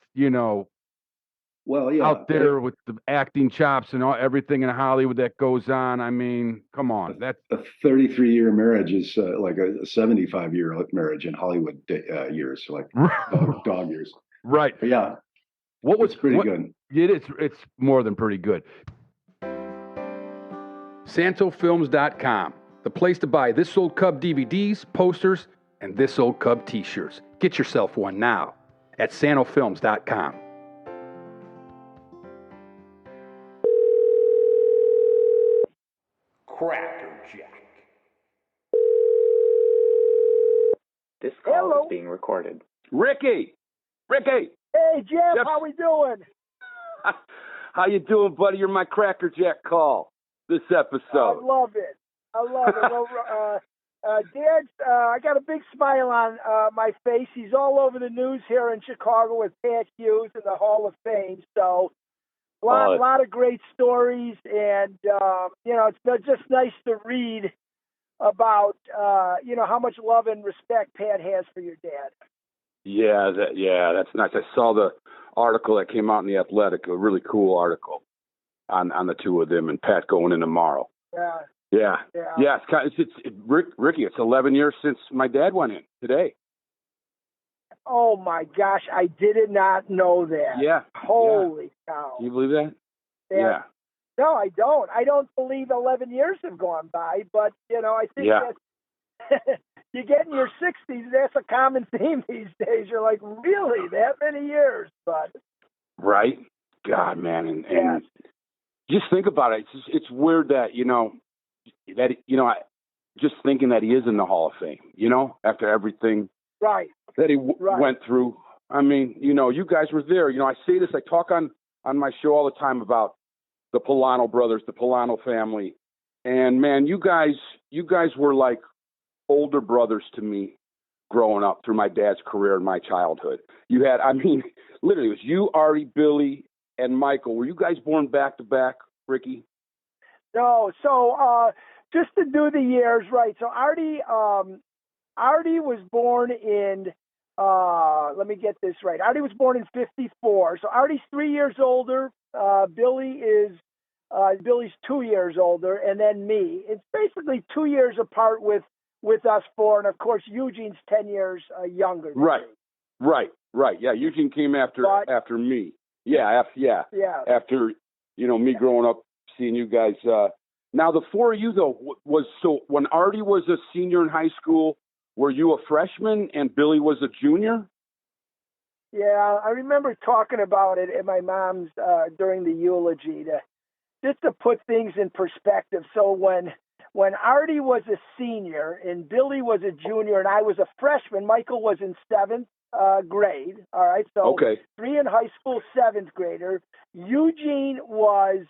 well, yeah, out there with the acting chops and everything in Hollywood that goes on. I mean, come on. That's a 33-year marriage is like a 75-year marriage in Hollywood years, so like dog years. Right. But yeah. It's pretty good. It's more than pretty good. SantoFilms.com, the place to buy This Old Cub DVDs, posters, and This Old Cub t-shirts. Get yourself one now at SantoFilms.com. Crackerjack. This call is being recorded. Ricky! Hey, Jeff, how we doing? How you doing, buddy? You're my crackerjack call this episode. I love it. Well, Dad, I got a big smile on my face. He's all over the news here in Chicago with Pat Hughes in the Hall of Fame. So a lot of great stories, and it's just nice to read about how much love and respect Pat has for your dad. Yeah, that's nice. I saw the article that came out in The Athletic, a really cool article on the two of them, and Pat going in tomorrow. Yeah. Ricky, it's 11 years since my dad went in today. Oh my gosh, I did not know that. Yeah. Holy cow. Can you believe that? Yeah. No, I don't. I don't believe 11 years have gone by, but, I think that you get in your 60s, that's a common theme these days. You're like, really, that many years? But right? God, man. And just think about it. It's weird that, just thinking that he is in the Hall of Fame, after everything that he went through. I mean, you guys were there. I say this, I talk on my show all the time about the Pullano brothers, the Pullano family. And man, you guys were like older brothers to me growing up through my dad's career and my childhood. You had, I mean, literally it was you, Artie, Billy, and Michael. Were you guys born back to back, Ricky? No. So just to do the years right. So Artie was born in, let me get this right. Artie was born in 54. So Artie's 3 years older. Billy's 2 years older, and then me. It's basically 2 years apart with us four, and of course Eugene's 10 years younger. Right. Yeah, Eugene came after me. Yeah. After me growing up, seeing you guys. Now the four of you though was so when Artie was a senior in high school, were you a freshman and Billy was a junior? Yeah, I remember talking about it at my mom's during the eulogy just to put things in perspective. So when Artie was a senior and Billy was a junior and I was a freshman, Michael was in seventh grade. All right, so okay. 3 in high school, seventh grader. Eugene was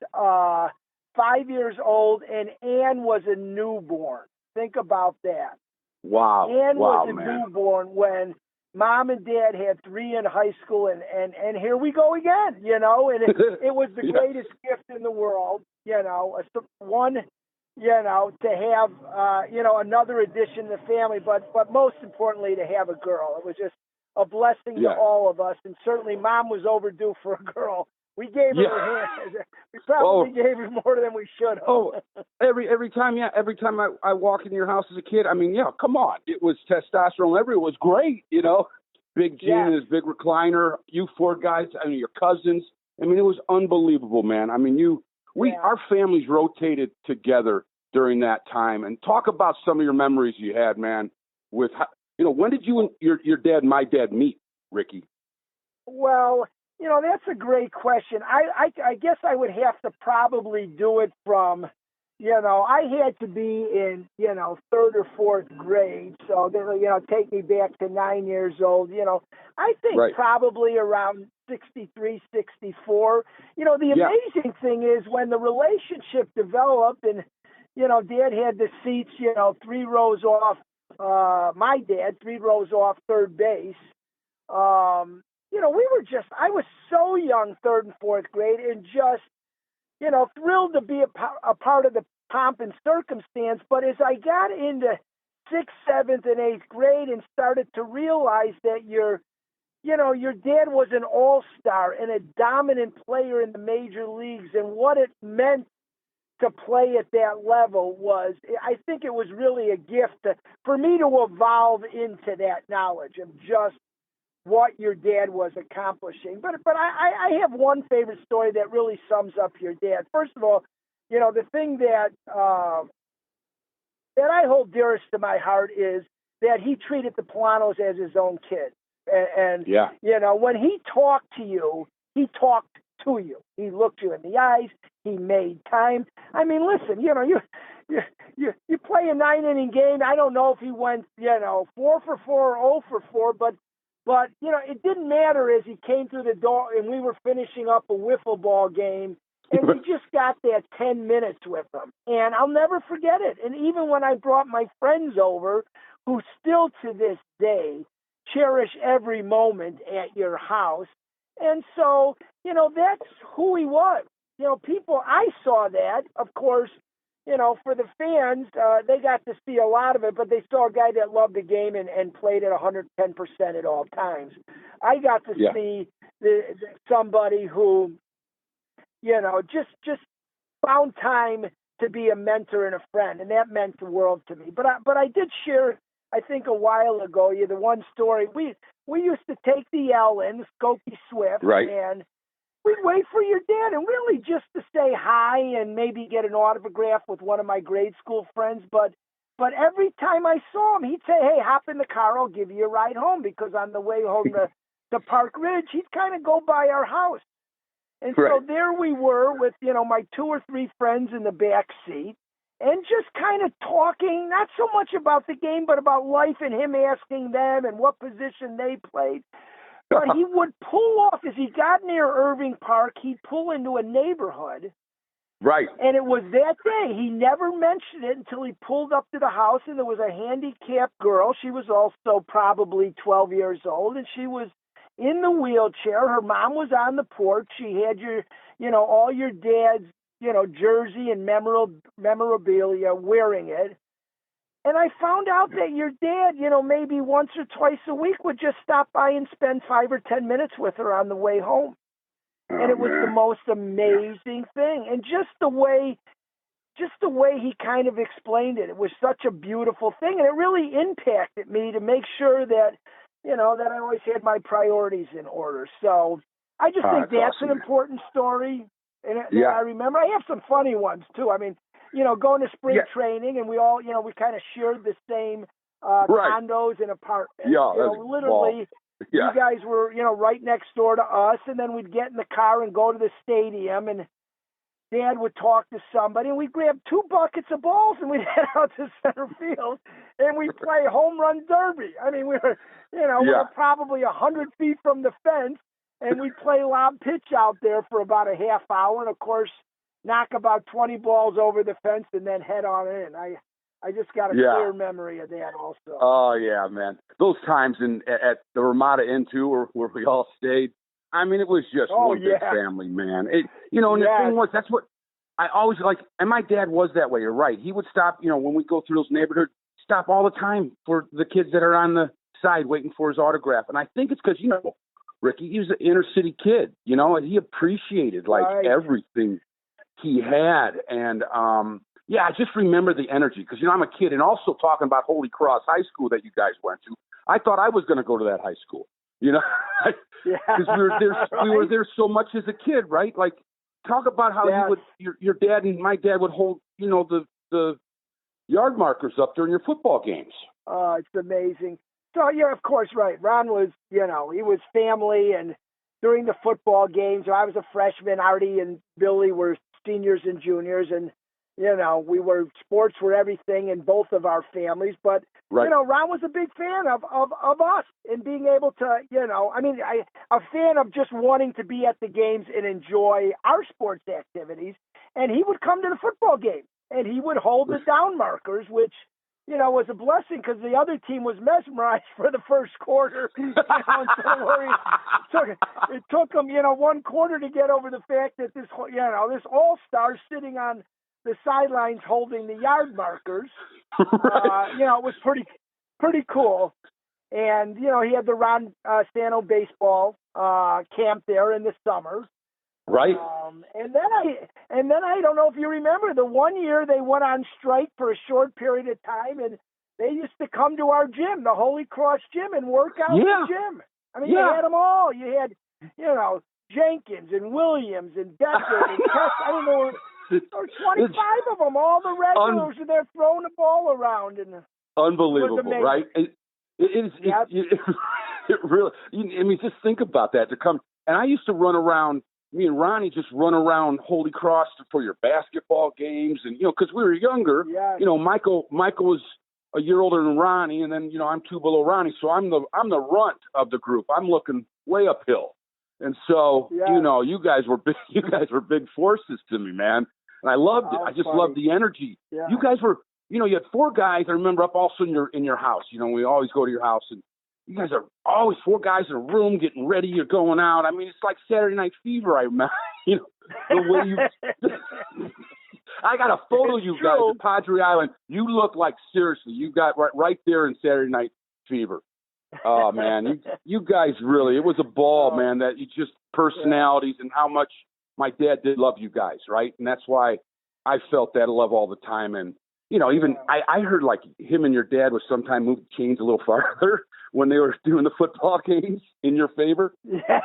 5 years old, and Ann was a newborn. Think about that. Wow. Ann was a man. newborn when Mom and Dad had 3 in high school, and here we go again, and it was the greatest gift in the world, one, to have, another addition to the family, but most importantly, to have a girl. It was just a blessing to all of us, and certainly Mom was overdue for a girl. We gave her a hand. We probably gave her more than we should have. Every time I walk into your house as a kid, I mean, come on. It was testosterone everywhere. It was great, Big Gene and his big recliner, you four guys, I mean, your cousins. I mean, it was unbelievable, man. I mean, our families rotated together during that time. And talk about some of your memories you had, man, with, when did you and your dad and my dad meet, Ricky? Well, that's a great question. I guess I would have to probably do it from, I had to be in, 3rd or 4th grade. So, take me back to 9 years old. I think probably around 63, 64. The amazing thing is when the relationship developed and, Dad had the seats, 3 rows off, my dad, 3 rows off third base. I was so young, 3rd and 4th grade, and just, thrilled to be a part of the pomp and circumstance. But as I got into 6th, 7th, and 8th grade and started to realize that your dad was an all-star and a dominant player in the major leagues, and what it meant to play at that level I think it was really a gift for me to evolve into that knowledge of just what your dad was accomplishing. But I have one favorite story that really sums up your dad. First of all, the thing that I hold dearest to my heart is that he treated the Pullanos as his own kid. And when he talked to you, he talked to you. He looked you in the eyes. He made time. I mean, listen, you play a 9-inning game. I don't know if he went, 4 for 4 or 0 for 4, but it didn't matter as he came through the door and we were finishing up a wiffle ball game, and we just got that 10 minutes with him. And I'll never forget it. And even when I brought my friends over, who still to this day cherish every moment at your house. And so, that's who he was. I saw that, of course, for the fans, they got to see a lot of it, but they saw a guy that loved the game and played at 110% at all times. I got to see somebody who, just found time to be a mentor and a friend, and that meant the world to me. But I did share, I think a while ago, the one story. We used to take the L in, Skokie Swift, and we'd wait for your dad, and really just to say hi and maybe get an autograph with one of my grade school friends. But every time I saw him, he'd say, "Hey, hop in the car, I'll give you a ride home," because on the way home to Park Ridge, he'd kind of go by our house. And so there we were with, my 2 or 3 friends in the back seat, and just kind of talking, not so much about the game, but about life, and him asking them and what position they played. But he would pull off as he got near Irving Park. He'd pull into a neighborhood. Right. And it was that day. He never mentioned it until he pulled up to the house, and there was a handicapped girl. She was also probably 12 years old, and she was in the wheelchair. Her mom was on the porch. She had all your dad's, jersey and memorabilia wearing it. And I found out that your dad, maybe once or twice a week would just stop by and spend 5 or 10 minutes with her on the way home. And it was the most amazing thing. And just the way he kind of explained it, it was such a beautiful thing. And it really impacted me to make sure that, that I always had my priorities in order. So I just think that's awesome, an important story. And I remember, I have some funny ones too. I mean, going to spring training, and we all, we kind of shared the same condos and apartments. Yeah, literally. You guys were, right next door to us, and then we'd get in the car and go to the stadium, and Dad would talk to somebody, and we'd grab 2 buckets of balls, and we'd head out to center field, and we'd play home run derby. I mean, we were probably 100 feet from the fence, and we'd play lob pitch out there for about a half hour, and of course, knock about 20 balls over the fence and then head on in. I just got a clear memory of that also. Oh, yeah, man. Those times at the Ramada Inn, too, where we all stayed, I mean, it was just one big family, man. And the thing was, that's what I always like. And my dad was that way. You're right. He would stop, when we go through those neighborhoods, stop all the time for the kids that are on the side waiting for his autograph. And I think it's because, Ricky, he was an inner city kid, and he appreciated, everything he had. And, I just remember the energy because, I'm a kid. And also talking about Holy Cross High School that you guys went to, I thought I was going to go to that high school, because we were there so much as a kid, right? Like, talk about how your dad and my dad would hold, the yard markers up during your football games. It's amazing. So, of course, right. Ron was, he was family, and during the football games, I was a freshman, Artie and Billy were seniors and juniors, and sports were everything in both of our families. But, Ron was a big fan of us and being able to, a fan of just wanting to be at the games and enjoy our sports activities. And he would come to the football game and he would hold the down markers, which, was a blessing because the other team was mesmerized for the first quarter. It took them, 1 quarter to get over the fact that this all-star sitting on the sidelines holding the yard markers. It was pretty cool. And, he had the Ron Santo baseball camp there in the summer. Right. And then I don't know if you remember the one year they went on strike for a short period of time, and they used to come to our gym, the Holy Cross gym, and work out in the gym. I mean, you had them all. You had, Jenkins and Williams and Becker and Tess. I don't know. There were 25 of them. All the regulars are there throwing the ball around. And unbelievable, right? It really. I mean, just think about that. To come, and I used to run around. Me and Ronnie just run around Holy Cross for your basketball games, and because we were younger. Yes. Michael was a year older than Ronnie, and then I'm 2 below Ronnie, so I'm the runt of the group. I'm looking way uphill, and so you guys were big forces to me, man. And I loved it. I just loved the energy. Yeah. You guys were, you had 4 guys. I remember up also in your house. We always go to your house, and you guys are always 4 guys in a room getting ready. You're going out. I mean, it's like Saturday Night Fever. I remember, the way you. I got a photo of you guys at Padre Island. You look like, seriously, you got right there in Saturday Night Fever. Oh man, you guys really. It was a ball, man. That you just personalities and how much. My dad did love you guys, right? And that's why I felt that love all the time. And, even I heard like him and your dad would sometimes move the chains a little farther when they were doing the football games in your favor. Yeah,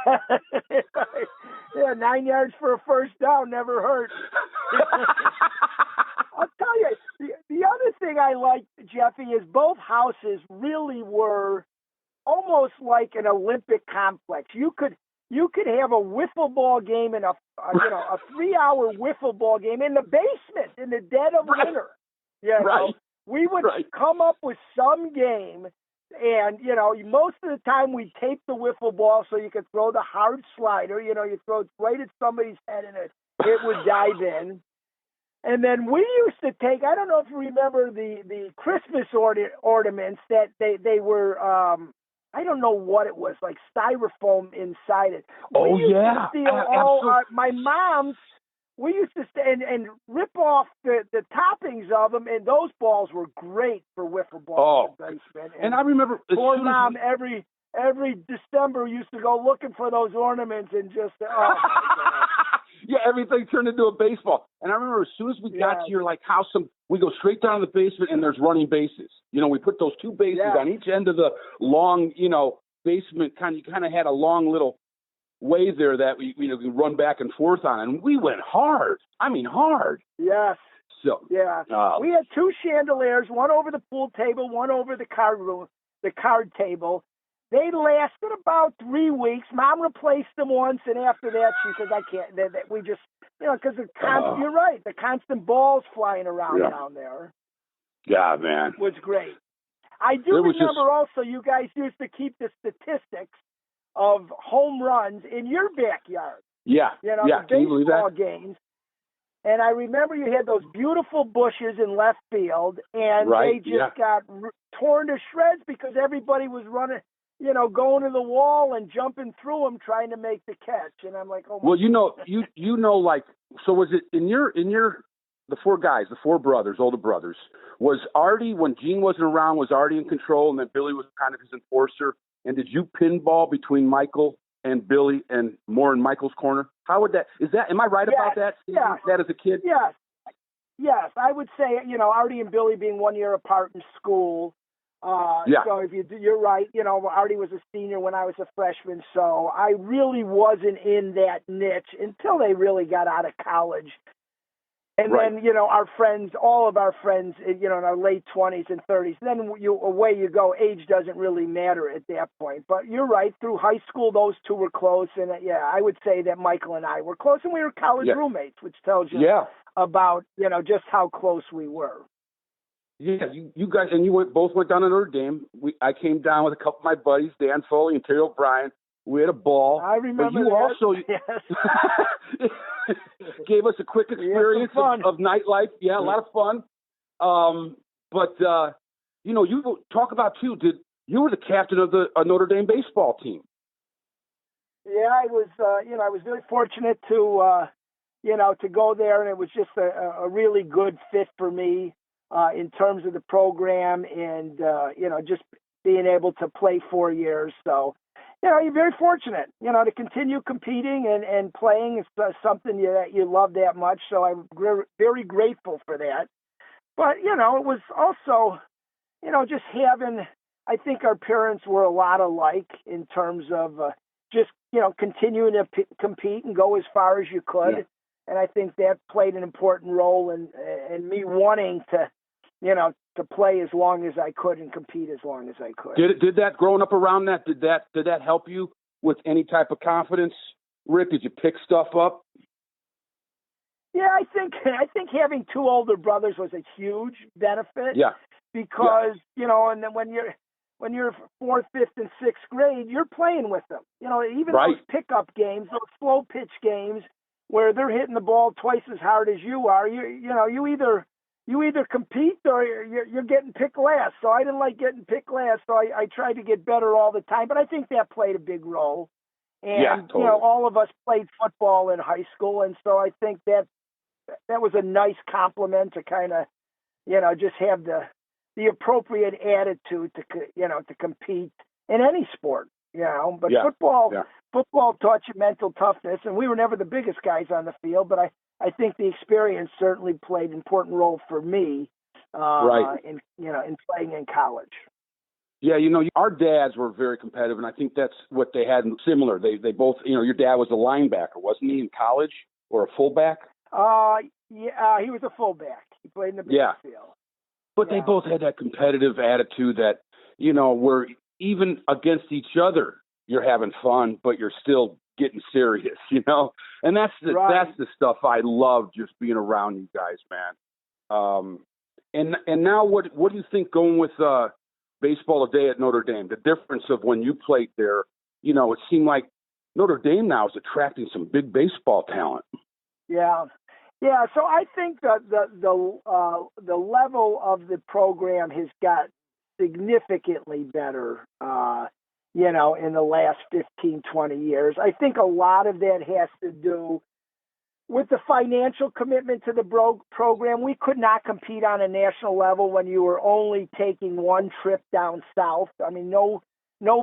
9 yards for a first down never hurt. I'll tell you, the other thing I liked, Jeffy, is both houses really were almost like an Olympic complex. You could have a wiffle ball game and a 3-hour wiffle ball game in the basement in the dead of winter. We would come up with some game And, you know, most of the time we tape the wiffle ball so you could throw the hard slider. You know, you throw it right at somebody's head and it would dive in. And then we used to take, I don't know if you remember the Christmas ornaments that they were, I don't know what it was, like styrofoam inside it. Oh, we used yeah. to steal my mom's. We used to and rip off the toppings of them, and those balls were great for wiffle ball baseball. And I remember poor mom every December used to go looking for those ornaments and just yeah, everything turned into a baseball. And I remember as soon as we got to your house, we go straight down to the basement and there's running bases. You know, we put those two bases on each end of the long, basement. You kind of had a long little way there that we could run back and forth on, and we went hard. I mean, hard. Yes. So yeah, we had two chandeliers, one over the pool table, one over the card table. They lasted about 3 weeks. Mom replaced them once, and after that, she said, "I can't." We just, because you're right, the constant balls flying around down there. Yeah, man, was great. I do remember also you guys used to keep the statistics of home runs in your backyard. Yeah, the Can you believe baseball that? games. And I remember you had those beautiful bushes in left field, and they just got torn to shreds because everybody was running, going to the wall and jumping through them trying to make the catch. And I'm like, oh my God. So was it in your the four guys, the four brothers, older brothers, was Artie, when Gene wasn't around, was Artie in control, and then Billy was kind of his enforcer? And did you pinball between Michael and Billy and more in Michael's corner? How would am I right about that? Yeah. That as a kid? Yes. Yes. I would say, Artie and Billy being 1 year apart in school. So you're right. Artie was a senior when I was a freshman. So I really wasn't in that niche until they really got out of college. And then, our friends, all of our friends, in our late 20s and 30s, then away you go. Age doesn't really matter at that point. But you're right. Through high school, those two were close. And, I would say that Michael and I were close. And we were college roommates, which tells you about, just how close we were. Yeah, you guys, and you both went down to Notre Dame. I came down with a couple of my buddies, Dan Foley and Terry O'Brien. We had a ball. I remember but you that. also gave us a quick experience of nightlife. Yeah, a lot of fun. But you talk about too. You were the captain of the Notre Dame baseball team? Yeah, I was. I was very fortunate to go there, and it was just a really good fit for me in terms of the program, and just being able to play 4 years. So. You're very fortunate, to continue competing and playing is something that you love that much. So I'm very grateful for that. But, it was also, just having, I think our parents were a lot alike in terms of just, continuing to compete and go as far as you could. Yeah. And I think that played an important role in me wanting to, to play as long as I could and compete as long as I could. Did that growing up around that? Did that help you with any type of confidence, Rick? Did you pick stuff up? Yeah, I think having two older brothers was a huge benefit. Yeah. Because and then when you're fourth, fifth, and sixth grade, you're playing with them. Even those pickup games, those slow pitch games where they're hitting the ball twice as hard as you are. You either compete or you're getting picked last. So I didn't like getting picked last, so I tried to get better all the time. But I think that played a big role. And, totally. All of us played football in high school, and so I think that was a nice compliment to kind of, just have the appropriate attitude to compete in any sport, But football taught you mental toughness, and we were never the biggest guys on the field, but I think the experience certainly played an important role for me in playing in college. Yeah, our dads were very competitive, and I think that's what they had similar. They both, your dad was a linebacker, wasn't he, in college, or a fullback? He was a fullback. He played in the backfield. But they both had that competitive attitude that, where even against each other, you're having fun, but you're still getting serious, and that's the stuff I love, just being around you guys, man. And now what do you think going with the baseball today at Notre Dame, the difference of when you played there, you know, it seemed like Notre Dame now is attracting some big baseball talent. Yeah. Yeah, so I think that the level of the program has got significantly better, you know, in the last 15, 20 years. I think a lot of that has to do with the financial commitment to the program. We could not compete on a national level when you were only taking one trip down south. I mean, no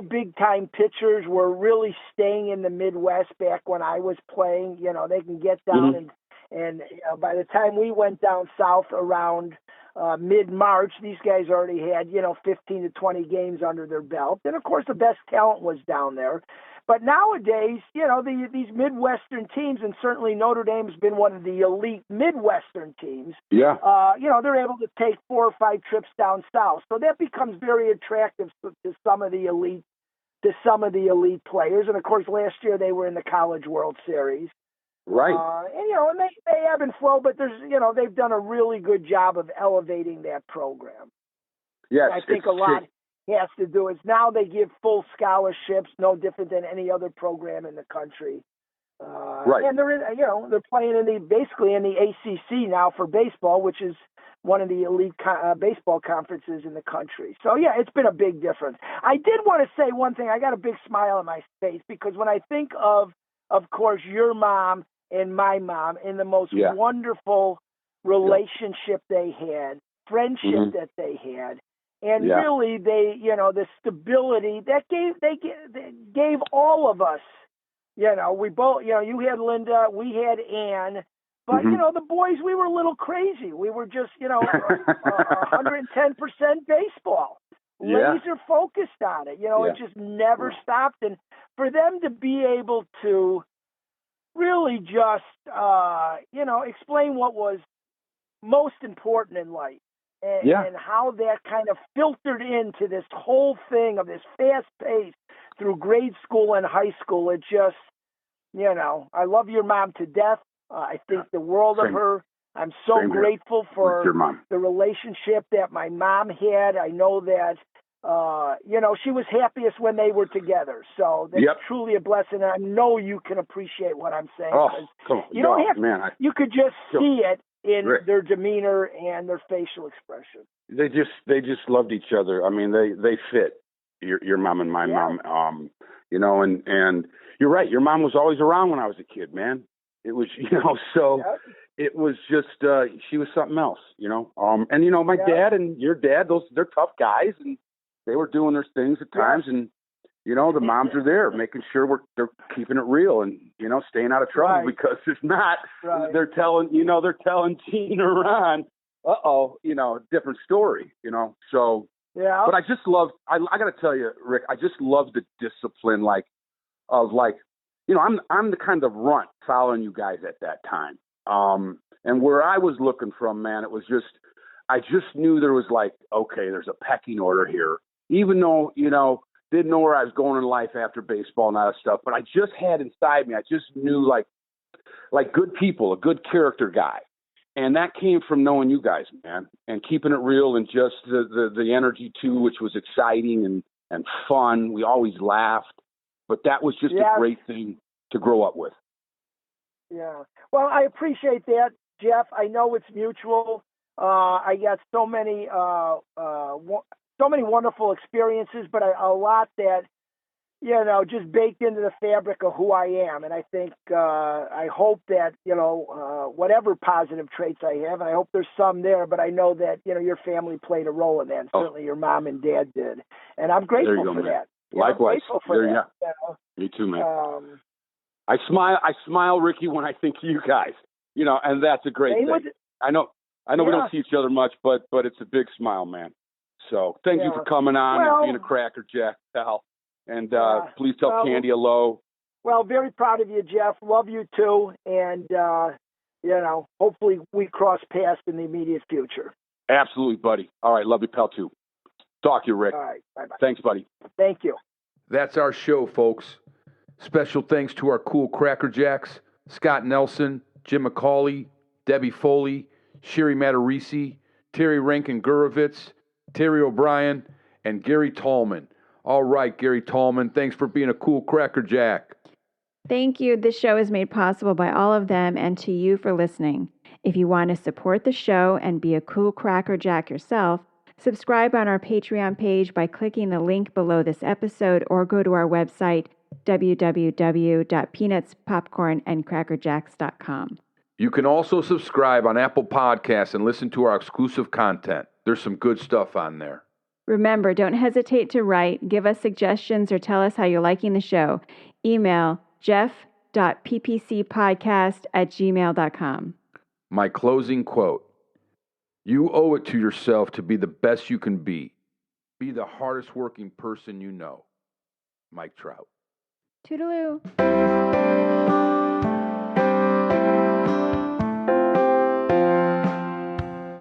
big-time pitchers were really staying in the Midwest back when I was playing. You know, they can get down and you know, by the time we went down south around mid-March, these guys already had, you know, 15 to 20 games under their belt. And, of course, the best talent was down there. But nowadays, you know, these Midwestern teams, and certainly Notre Dame's been one of the elite Midwestern teams. Yeah. You know, they're able to take 4 or 5 trips down south. So that becomes very attractive to some of the elite players. And, of course, last year they were in the College World Series. Right. And, you know, and they ebb and flow, but there's, you know, they've done a really good job of elevating that program. Yes. I think a lot has to do is now they give full scholarships, no different than any other program in the country. Right. And they're playing basically in the ACC now for baseball, which is one of the elite baseball conferences in the country. So yeah, it's been a big difference. I did want to say one thing. I got a big smile on my face because when I think of course, your mom and my mom and the most wonderful relationship they had, friendship that they had. And really, they, you know, the stability that they gave all of us. You know, we both, you know, you had Linda, we had Ann, but you know, the boys, we were a little crazy. We were just, you know, 110% baseball, laser focused on it. You know, it just never stopped. And for them to be able to really just, you know, explain what was most important in life. And how that kind of filtered into this whole thing of this fast pace through grade school and high school. It just, you know, I love your mom to death. I think the world of her. I'm so grateful for the relationship that my mom had. I know that, you know, she was happiest when they were together. So that's truly a blessing. And I know you can appreciate what I'm saying. Oh, come on. You don't have you could just see it in their demeanor and their facial expression. They just loved each other. I mean, they fit your mom and my mom. You know, and you're right. Your mom was always around when I was a kid, man. It was, you know, so it was just she was something else, you know. And you know, my dad and your dad, they're tough guys, and they were doing their things at times, and you know, the moms are there making sure they're keeping it real and, you know, staying out of trouble because if not, they're telling Gene or Ron, you know, different story, you know. So, but I just love, I got to tell you, Rick, I just love the discipline, you know, I'm the kind of runt following you guys at that time. And where I was looking from, man, it was just, I just knew there was like, okay, there's a pecking order here, even though, you know, didn't know where I was going in life after baseball and all that stuff, but I just had inside me, I just knew like good people, a good character guy. And that came from knowing you guys, man, and keeping it real and just the energy too, which was exciting and fun. We always laughed, but that was just a great thing to grow up with. Yeah. Well, I appreciate that, Jeff. I know it's mutual. I got so many wonderful experiences, but a lot that, you know, just baked into the fabric of who I am. And I think, I hope that, you know, whatever positive traits I have, and I hope there's some there, but I know that, you know, your family played a role in that. And certainly your mom and dad did. And I'm grateful for that. Likewise. For that, you know? Me too, man. I smile, Ricky, when I think of you guys, you know, and that's a great thing. I know we don't see each other much, but it's a big smile, man. So thank you for coming on and being a crackerjack, pal. And please tell Candy hello. Well, very proud of you, Jeff. Love you too. And, you know, hopefully we cross paths in the immediate future. Absolutely, buddy. All right. Love you, pal, too. Talk to you, Rick. All right. Bye-bye. Thanks, buddy. Thank you. That's our show, folks. Special thanks to our cool crackerjacks, Scott Nelson, Jim McCauley, Debbie Foley, Sherry Matarisi, Terry Rankin-Gurovitz, Terry O'Brien, and Gary Tallman. All right, Gary Tallman, thanks for being a cool crackerjack. Thank you. This show is made possible by all of them and to you for listening. If you want to support the show and be a cool crackerjack yourself, subscribe on our Patreon page by clicking the link below this episode or go to our website, www.peanutspopcornandcrackerjacks.com. You can also subscribe on Apple Podcasts and listen to our exclusive content. There's some good stuff on there. Remember, don't hesitate to write, give us suggestions, or tell us how you're liking the show. Email jeff.ppcpodcast@gmail.com. My closing quote: you owe it to yourself to be the best you can be. Be the hardest working person you know. Mike Trout. Toodaloo.